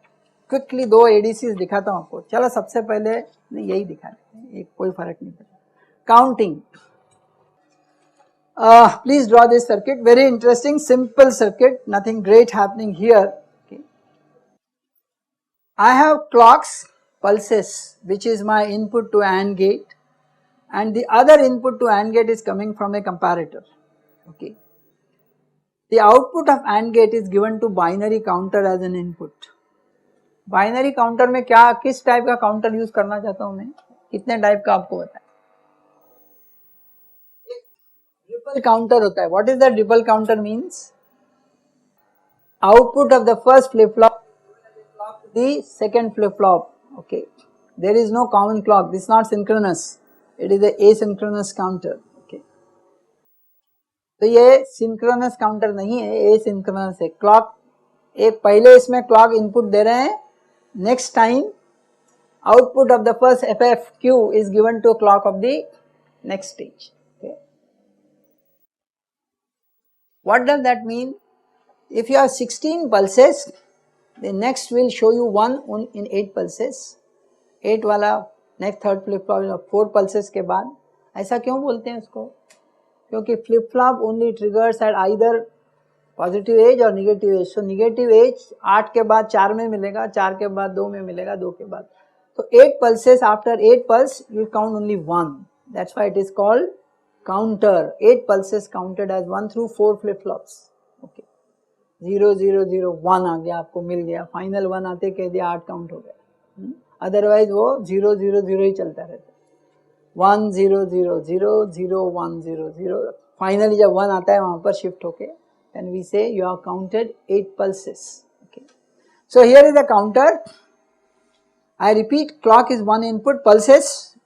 क्विकली 2 ADCs दिखाता हूँ आपको. चलो सबसे पहले यही दिखा देते हैं, एक कोई फर्क नहीं पड़ता. Counting. Please draw this circuit. Very interesting, simple circuit, nothing great happening here. Okay. I have clocks, pulses, which is my input to AND gate, and the other input to AND gate is coming from a comparator. Okay. The output of AND gate is given to binary counter as an input. Binary counter में क्या किस type का counter use करना चाहता हूं मैं, कितने type का आपको बताएं. ट्रिपल काउंटर होता है. What is the triple counter means? Output of the first flip flop the second flip flop. Okay, there is no common clock, this not synchronous, it is a synchronous counter. Okay, तो ये synchronous counter नहीं है, a synchronous है. Clock एक पहले इसमें clock input दे रहे हैं, next time output of the first FFQ is given to clock of the next stage. Okay. What does that mean? If you have 16 pulses, the next will show you 1 in 8 pulses. 8 वाला next third flip flop 4 pulses के बाद. ऐसा क्यों बोलते हैं इसको? क्योंकि flip flop only triggers at either positive edge और negative edge. So negative edge 8 के बाद 4 में मिलेगा, 4 के बाद 2 में मिलेगा, 2 के बाद. तो 8 pulses, after 8 pulse you count only 1. That's why it is called counter. 8 pulses counted as 1 through 4 flip flops. Okay. 0 0 0 1 आ गया, आपको मिल गया. फाइनल 1 आते कह दिया 8 काउंट हो गया. अदरवाइज वो 0 0 0 ही चलता रहता. 1 0 0 0 0 1 0 0. फाइनली जब 1 आता है वहां पर शिफ्ट होके then we say you have counted 8 pulses. Okay. So here is the counter. I repeat, clock is one input, pulses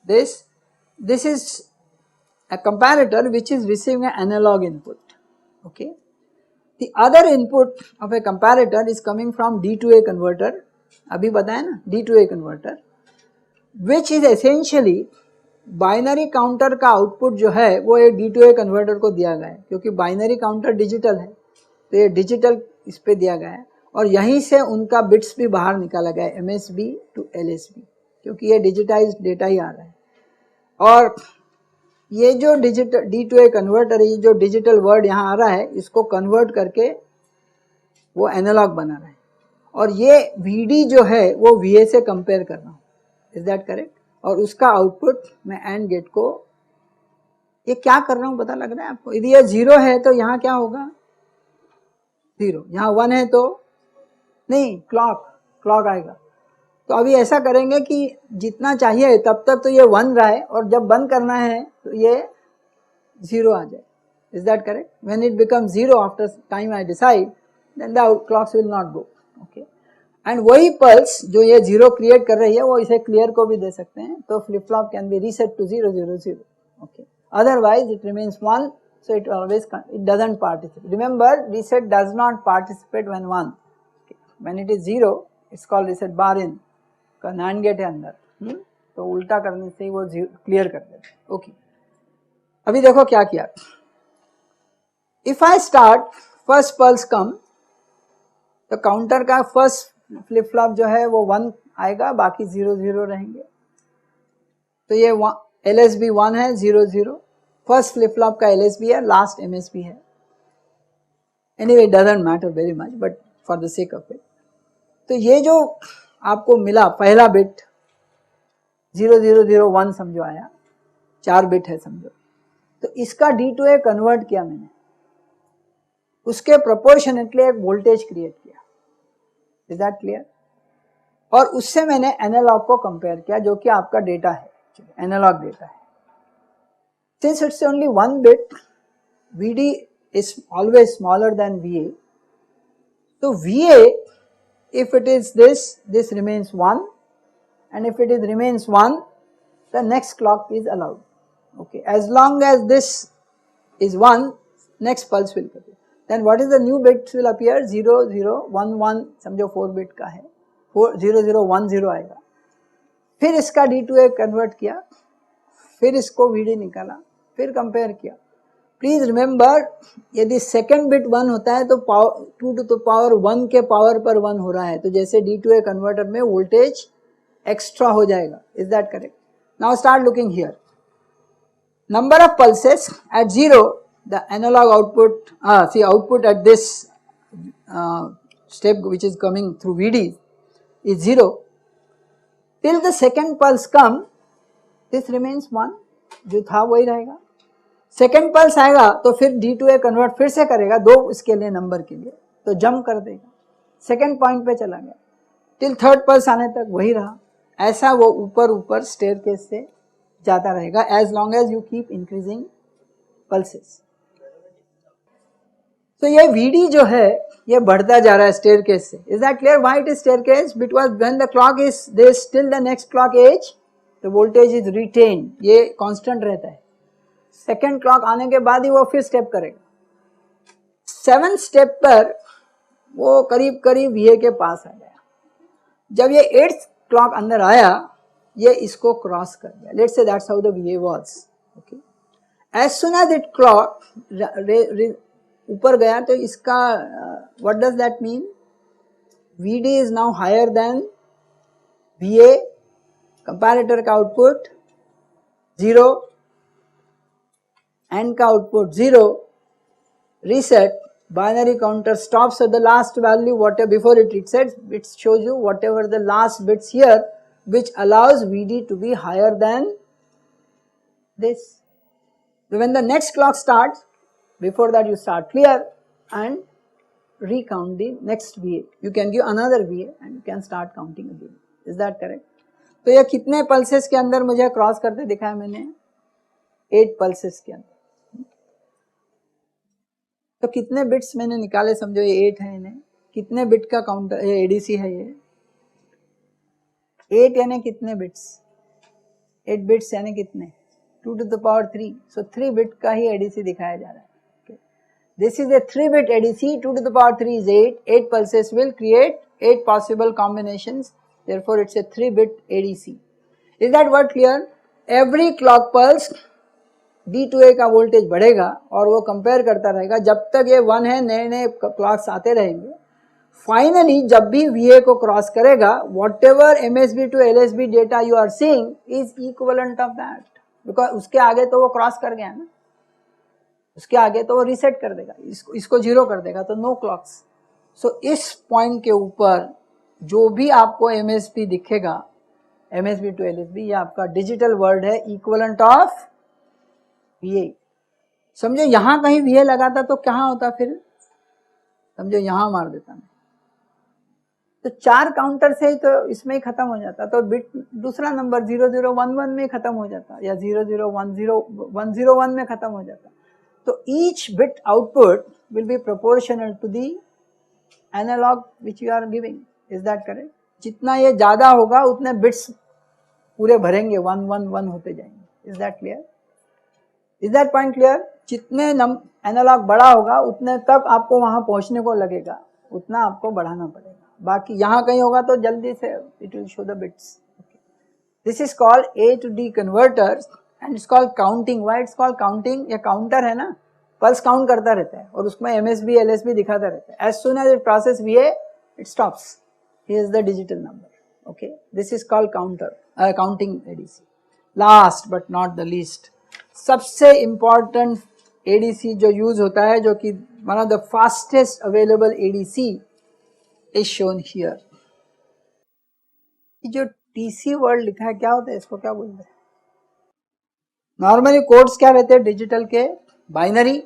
this is a comparator which is receiving an analog input. Okay. The other input of a comparator is coming from D2A converter. अभी बताया ना, D2A converter, which is essentially binary counter का output जो है वो एक D2A converter को दिया गया है, क्योंकि बाइनरी काउंटर डिजिटल है तो ये डिजिटल इस पे दिया गया है और यहीं से उनका बिट्स भी बाहर निकाला गया है, MSB to LSB, क्योंकि ये डिजिटाइज्ड डेटा ही आ रहा है. और ये जो डिजिटल D2A कन्वर्टर, ये जो डिजिटल वर्ड यहाँ आ रहा है, इसको कन्वर्ट करके वो एनालॉग बना रहा है और ये VD जो है वो VA से कंपेयर कर रहा हूँ. Is that correct? और उसका आउटपुट मैं एंड गेट को, ये क्या कर रहा हूं पता लग रहा है आपको? यदि ये 0 है तो यहाँ क्या होगा? 0. यहाँ 1 है तो नहीं, क्लॉक आएगा. तो अभी ऐसा करेंगे कि जितना चाहिए तब तक तो ये 1 रहा है और जब बंद करना है तो ये 0 आ जाए. Is that correct? When it become 0 after time I decide, then the clocks will not go. Okay. And वही पल्स जो ये 0 क्रिएट कर रही है वो इसे क्लियर को भी दे सकते हैं, तो flip flop can be reset to 0 0 0. Okay. otherwise it remains 1, so it always, it doesn't participate. Remember, reset does not participate when 1, when it is 0 it's called reset bar in, का NAND gate है अंदर, तो उल्टा करने से ही वो clear कर देते हैं. ओके, अभी देखो क्या किया. If I start, first pulse come, तो काउंटर का फर्स्ट फ्लिप फ्लॉप जो है वो 1 आएगा, बाकी 0 0 रहेंगे. तो ये LSB 1 है, 0 0. फर्स्ट फ्लिप फ्लॉप का LSB है, लास्ट MSB है. Anyway it doesn't matter very much, but for the sake of it. तो ये जो आपको मिला पहला बिट 0 0 0 1 समझो आया, 4 बिट है समझो, तो इसका D to A कन्वर्ट किया मैंने, उसके प्रोपोर्शनेटली एक वोल्टेज क्रिएट किया. Is that clear? और उससे मैंने एनालॉग को कंपेयर किया, जो कि आपका डेटा है, एनालॉग डेटा है. Since it's only 1 bit, VD is always smaller than VA. So VA, if it is this remains 1, and if it is remains 1, the next clock is allowed. Okay, as long as this is 1, next pulse will appear. Then what is the new bits will appear? 0 0 1 1, समझो 4 bit का है, 0 0 1 0 आएगा. फिर इसका D to A convert किया, फिर इसको VD निकाला, फिर कंपेयर किया. प्लीज रिमेंबर, यदि सेकेंड बिट 1 होता है तो 2 to the power 1 के पावर पर 1 हो रहा है, तो जैसे D to A कन्वर्टर में वोल्टेज एक्स्ट्रा हो जाएगा. Is that correct? Now start looking here. Number of pulses at 0, the analog output, see output at this step which is coming through VD is 0. Till the second pulse come, this remains 1, जो था वही रहेगा. Second pulse आएगा तो फिर D to A convert फिर से करेगा 2 इसके लिए नंबर के लिए, तो जंप कर देगा, सेकेंड पॉइंट पे चला गया. टिल थर्ड पल्स आने तक वही रहा. ऐसा वो ऊपर ऊपर स्टेयरकेस से जाता रहेगा, as long as you keep increasing pulses. तो ये VD जो है ये बढ़ता जा रहा है स्टेयरकेस से. Is that clear? Why it is staircase? Because when the clock is this till the next clock edge, the voltage is retain, ये कांस्टेंट रहता है. सेकेंड क्लॉक आने के बाद ही वो फिर स्टेप करेगा. 7 स्टेप पर वो करीब करीब VA के पास आ गया. जब ये 8th क्लॉक अंदर आया, ये इसको क्रॉस कर गया. Let's say that's how the VA was. Okay, as soon as it clock ऊपर गया, तो इसका what does that mean? VD is now higher than VA. Comparator का आउटपुट 0, AND का output 0, reset, binary counter stops at the last value, whatever before it resets, it shows you whatever the last bits here, which allows VD to be higher than this. So when the next clock starts, before that you start clear and recount the next VA. You can give another VA and you can start counting again. Is that correct? तो ये कितने pulses के अंदर मुझे cross करते दिखाया मैंने? 8 pulses के अंदर. तो कितने बिट्स मैंने निकाले समझो, ये 8 है. इन्हें कितने बिट का काउंटर, ये ADC है, ये 8 यानी कितने बिट्स? 8 बिट्स यानी कितने? 2 to the power 3. So 3 bit का ही ADC दिखाया जा रहा है. This is a 3 bit ADC. 2 to the power 3 is 8. 8 pulses will create 8 possible combinations. Therefore it's a 3 bit ADC. Is that word clear? Every clock pulse D to A का voltage बढ़ेगा और वो compare करता रहेगा. जब तक ये 1 है, नए नए क्लॉक्स आते रहेंगे. फाइनली जब भी VA को क्रॉस करेगा, whatever MSB to LSB data you are seeing is equivalent of that, because उसके आगे तो वो क्रॉस कर गया ना, उसके आगे तो वो रीसेट कर देगा, इसको 0 कर देगा, तो नो क्लॉक्स. सो इस पॉइंट के ऊपर जो भी आपको MSB दिखेगा, MSB टू LSB, ये आपका डिजिटल वर्ड है, इक्विवेलेंट ऑफ VA. समझो यहां कहीं VA लगाता तो कहाँ होता फिर? समझो यहां मार देता मैं, तो 4 काउंटर से ही तो इसमें ही खत्म हो जाता, तो बिट दूसरा नंबर 0011 में खत्म हो जाता, या 0010101 में खत्म हो जाता. तो each bit output will be proportional to the analog which you are giving. Is that correct? जितना ये ज्यादा होगा उतने बिट्स पूरे भरेंगे, 1 1 1 होते जाएंगे. Is that clear? Is that point clear? जितने एनालॉग बड़ा होगा उतने तक आपको वहां पहुंचने को लगेगा, उतना आपको बढ़ाना पड़ेगा, बाकी यहाँ कहीं होगा तो जल्दी से it will show the bits. This is called A to D converters and it's called counting. Why it's called counting? ये काउंटर है ना, पल्स काउंट करता रहता है और उसमें एमएसबी एलएसबी दिखाता रहता है. As soon as it process VA it stops. Here is the digital number. Okay, this is called counter counting ADC. Last but not the least, सबसे इंपॉर्टेंट एडीसी जो यूज होता है, जो कि one of the fastest available ADC is shown here. जो TC word लिखा है क्या होता है, इसको क्या बोलते हैं? नॉर्मली कोड्स क्या रहते हैं डिजिटल के? Binary,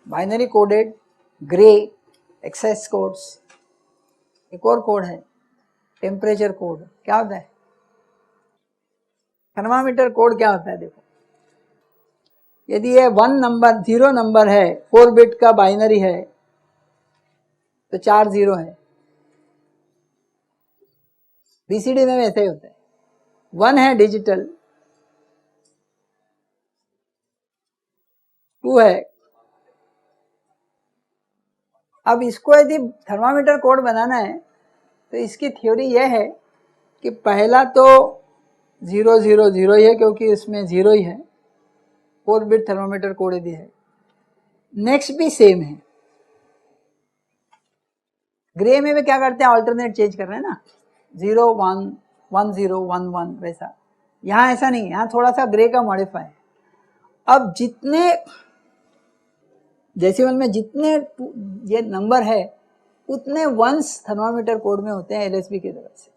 binary coded, gray, excess codes. एक और कोड है टेम्परेचर कोड. क्या होता है? थर्मामीटर कोड क्या होता है? देखो, यदि ये 1 नंबर 0 नंबर है, 4 बिट का बाइनरी है तो 4 0 है. बीसीडी में ऐसे ही होता है. 1 है डिजिटल, 2 है. अब इसको यदि थर्मामीटर कोड बनाना है तो इसकी थ्योरी यह है कि पहला तो 0 0 0 ही है क्योंकि इसमें 0 ही है, 4 बिट थर्मामीटर कोड यदि है. नेक्स्ट भी सेम है. ग्रे में भी क्या करते हैं, अल्टरनेट चेंज कर रहे हैं ना, 0 1 1 0 1 1 वैसा. यहाँ ऐसा नहीं है, यहाँ थोड़ा सा ग्रे का मॉडिफाई है. अब जितने डेसिमल में जितने ये नंबर है उतने वंस थर्मामीटर कोड में होते हैं एलएसबी की तरफ से.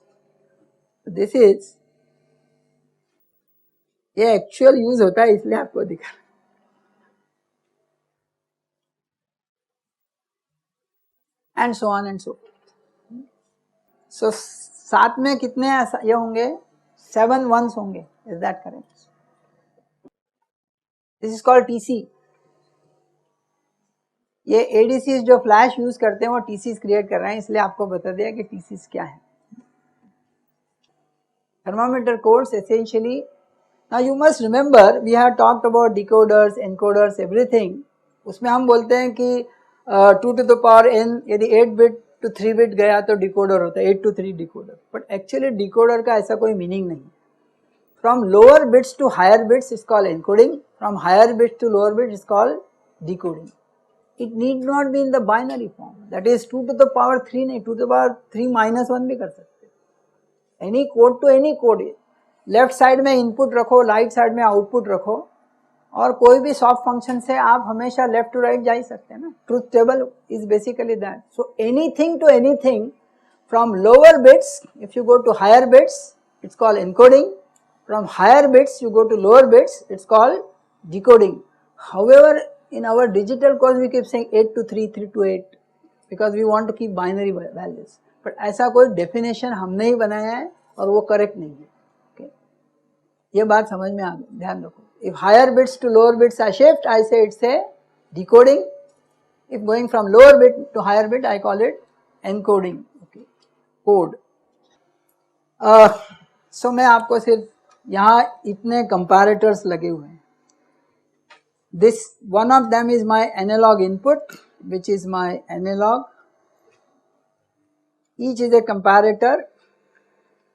दिस इज ये एक्चुअल यूज होता है, इसलिए आपको दिखा. And so on and so. So साथ में कितने ये होंगे? 7 वंस होंगे. Is that correct? This is called TC. ये एडीसीज जो फ्लैश यूज करते हैं वो टीसीज क्रिएट कर रहे हैं, इसलिए आपको बता दिया कि टीसीज क्या है. Thermometer codes essentially. Now you must remember we have talked about decoders, encoders, everything. उसमें हम बोलते हैं कि 2 to the power n यदि 8 बिट to 3 बिट गया तो डिकोडर होता है, 8 to 3 decoder. But actually decoder का ऐसा कोई मीनिंग नहीं. From lower bits to higher bits is called encoding, from higher bits to lower bits is called decoding. It need not be in the binary form. That is 2 to the power 3 नहीं, 2 to the power 3 minus 1 भी कर सकते. Any code to any code. Left side में input रखो, right side में output रखो, और कोई भी सॉफ्ट फंक्शन से आप हमेशा लेफ्ट टू राइट जा ही सकते हैं ना. Truth table is basically that. So anything to anything from lower bits, if you go to higher bits it's called encoding. From higher bits you go to lower bits, it's called decoding. However, in our digital code we keep saying 8 to 3, 3 to 8 because we want to keep binary values. But ऐसा कोई definition हमने ही बनाया है और वो correct नहीं है. Okay? ये बात समझ में आ गई, ध्यान रखो. If higher bits to lower bits are shift, I say it's a decoding. If going from lower bit to higher bit, I call it encoding. Okay? Code. So मैं आपको सिर्फ यहाँ इतने comparators लगे हुए हैं. This one of them is my analog input, which is my analog. Each is a comparator,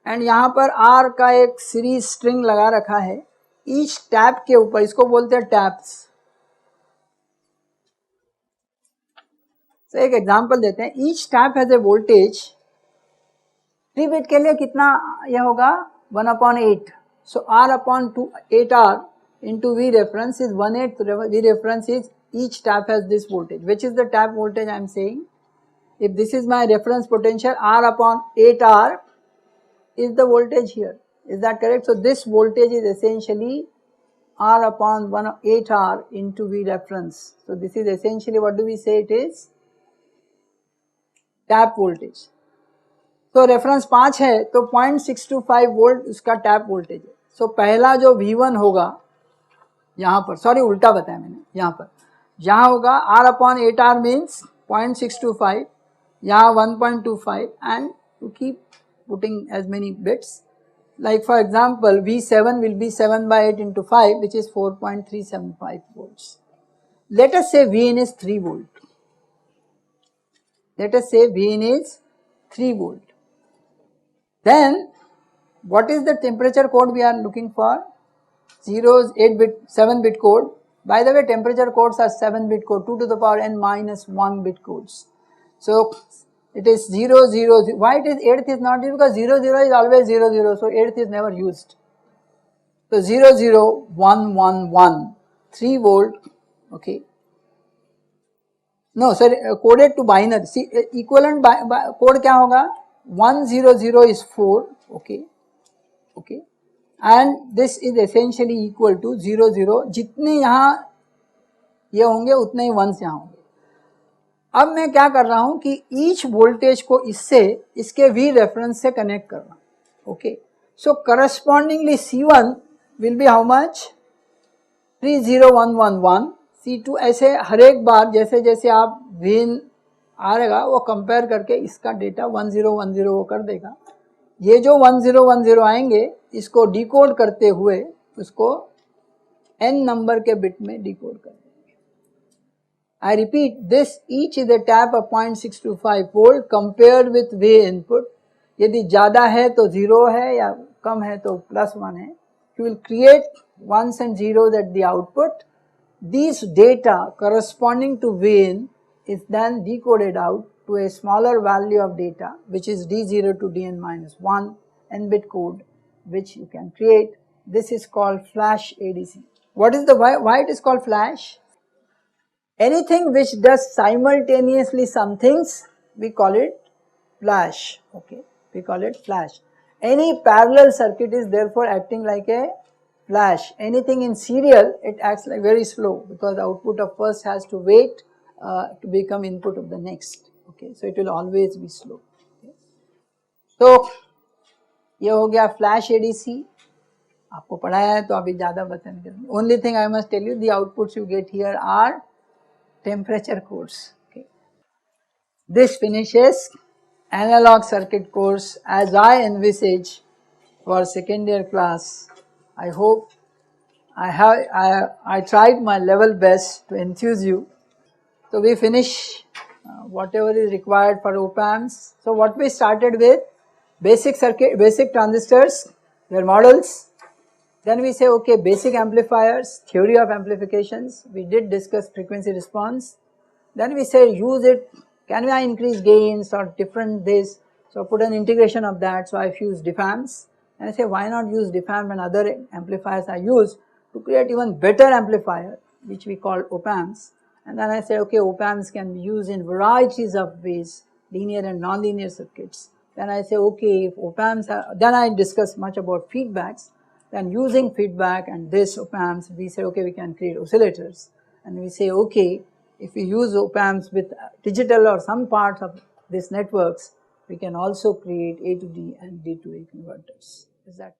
and यहाँ पर R का एक सीरीज स्ट्रिंग लगा रखा है. Each टैप के ऊपर, इसको बोलते हैं टैप्स. तो एक एग्जांपल देते हैं. Each tap has a voltage. 3 bit के लिए कितना यह होगा? 1/8. So R upon 8R into V reference is 1/8. V reference is each tap has this voltage. Which is the tap voltage I am saying? If this is my reference potential, R upon 8R is the voltage here. Is that correct? So this voltage is essentially R upon 8R into V reference. So this is essentially, what do we say it is? Tap voltage. तो reference 5 है तो 0.625 volt उसका tap voltage है. सो पहला जो V1 होगा यहाँ पर, सॉरी उल्टा बताया मैंने, यहाँ पर यहाँ होगा R upon 8R means 0.625, यहाँ 1.25 and to keep putting as many bits. like for example V7 will be 7 by 8 into 5, which is 4.375 volts. Let us say Vin is 3 volt. Let us say Vin is 3 volt. Then what is the temperature code we are looking for? 0 is 8 bit, 7 bit code. By the way, temperature codes are 7 bit code, 2 to the power n minus 1 bit codes. So it is 0 0 0. Why it is 8th is not used? Because 0 0 is always 0 0, so 8th is never used. So 0 0 1 1 1, 3 volt, okay. No, sorry, coded to binary. See, equivalent code क्या होगा? 1 0 0 is 4, okay, okay, and this is essentially equal to 0 0. जितने यहाँ ये होंगे उतने ही ones यहाँ होंगे. अब मैं क्या कर रहा हूँ कि ईच वोल्टेज को इससे इसके V रेफरेंस से कनेक्ट कर रहा हूँ, okay. So correspondingly C1 will be how much? 30111. C2 ऐसे हर एक बार जैसे जैसे आप वेन आ रहेगा वो कंपेयर करके इसका डेटा 1010 वो कर देगा. ये जो 1010 आएंगे इसको डिकोड करते हुए उसको n नंबर के बिट में डिकोड कर देंगे. I repeat, this each is a tap of 0.625 volt compared with V input. यदि ज़्यादा है तो 0 है या कम है तो +1 है. You will create ones and zeros at the output. These data corresponding to Vin is then decoded out to a smaller value of data, which is D0 to Dn minus 1 n bit code, which you can create. This is called flash ADC. What is the why it is called flash? Anything which does simultaneously some things, we call it flash, okay, we call it flash. Any parallel circuit is therefore acting like a flash. Anything in serial, it acts like very slow because the output of first has to wait to become input of the next, okay, so it will always be slow. Okay. So ये हो गया flash ADC. आपको पढ़ाया है तो अभी ज़्यादा बताने. Only thing I must tell you, the outputs you get here are temperature codes. Okay. This finishes analog circuit course as I envisage for second year class. I hope I tried my level best to enthuse you. So we finish whatever is required for op-amps. So what we started with, basic circuit, basic transistors, their models. Then we say, okay, basic amplifiers, theory of amplifications. We did discuss frequency response. Then we say, use it. Can I increase gains or different this? So put an integration of that. So I've used DFAMs. And I say, why not use DFAM when other amplifiers are used to create even better amplifier, which we call op-amps. And then I say, okay, op-amps can be used in varieties of ways, linear and non-linear circuits. Then I say, okay, if op-amps are, then I discuss much about feedbacks. Then using feedback and this op-amps, we say, okay, we can create oscillators. And we say, okay, if we use op-amps with digital or some parts of these networks, we can also create A to D and D to A converters. Is that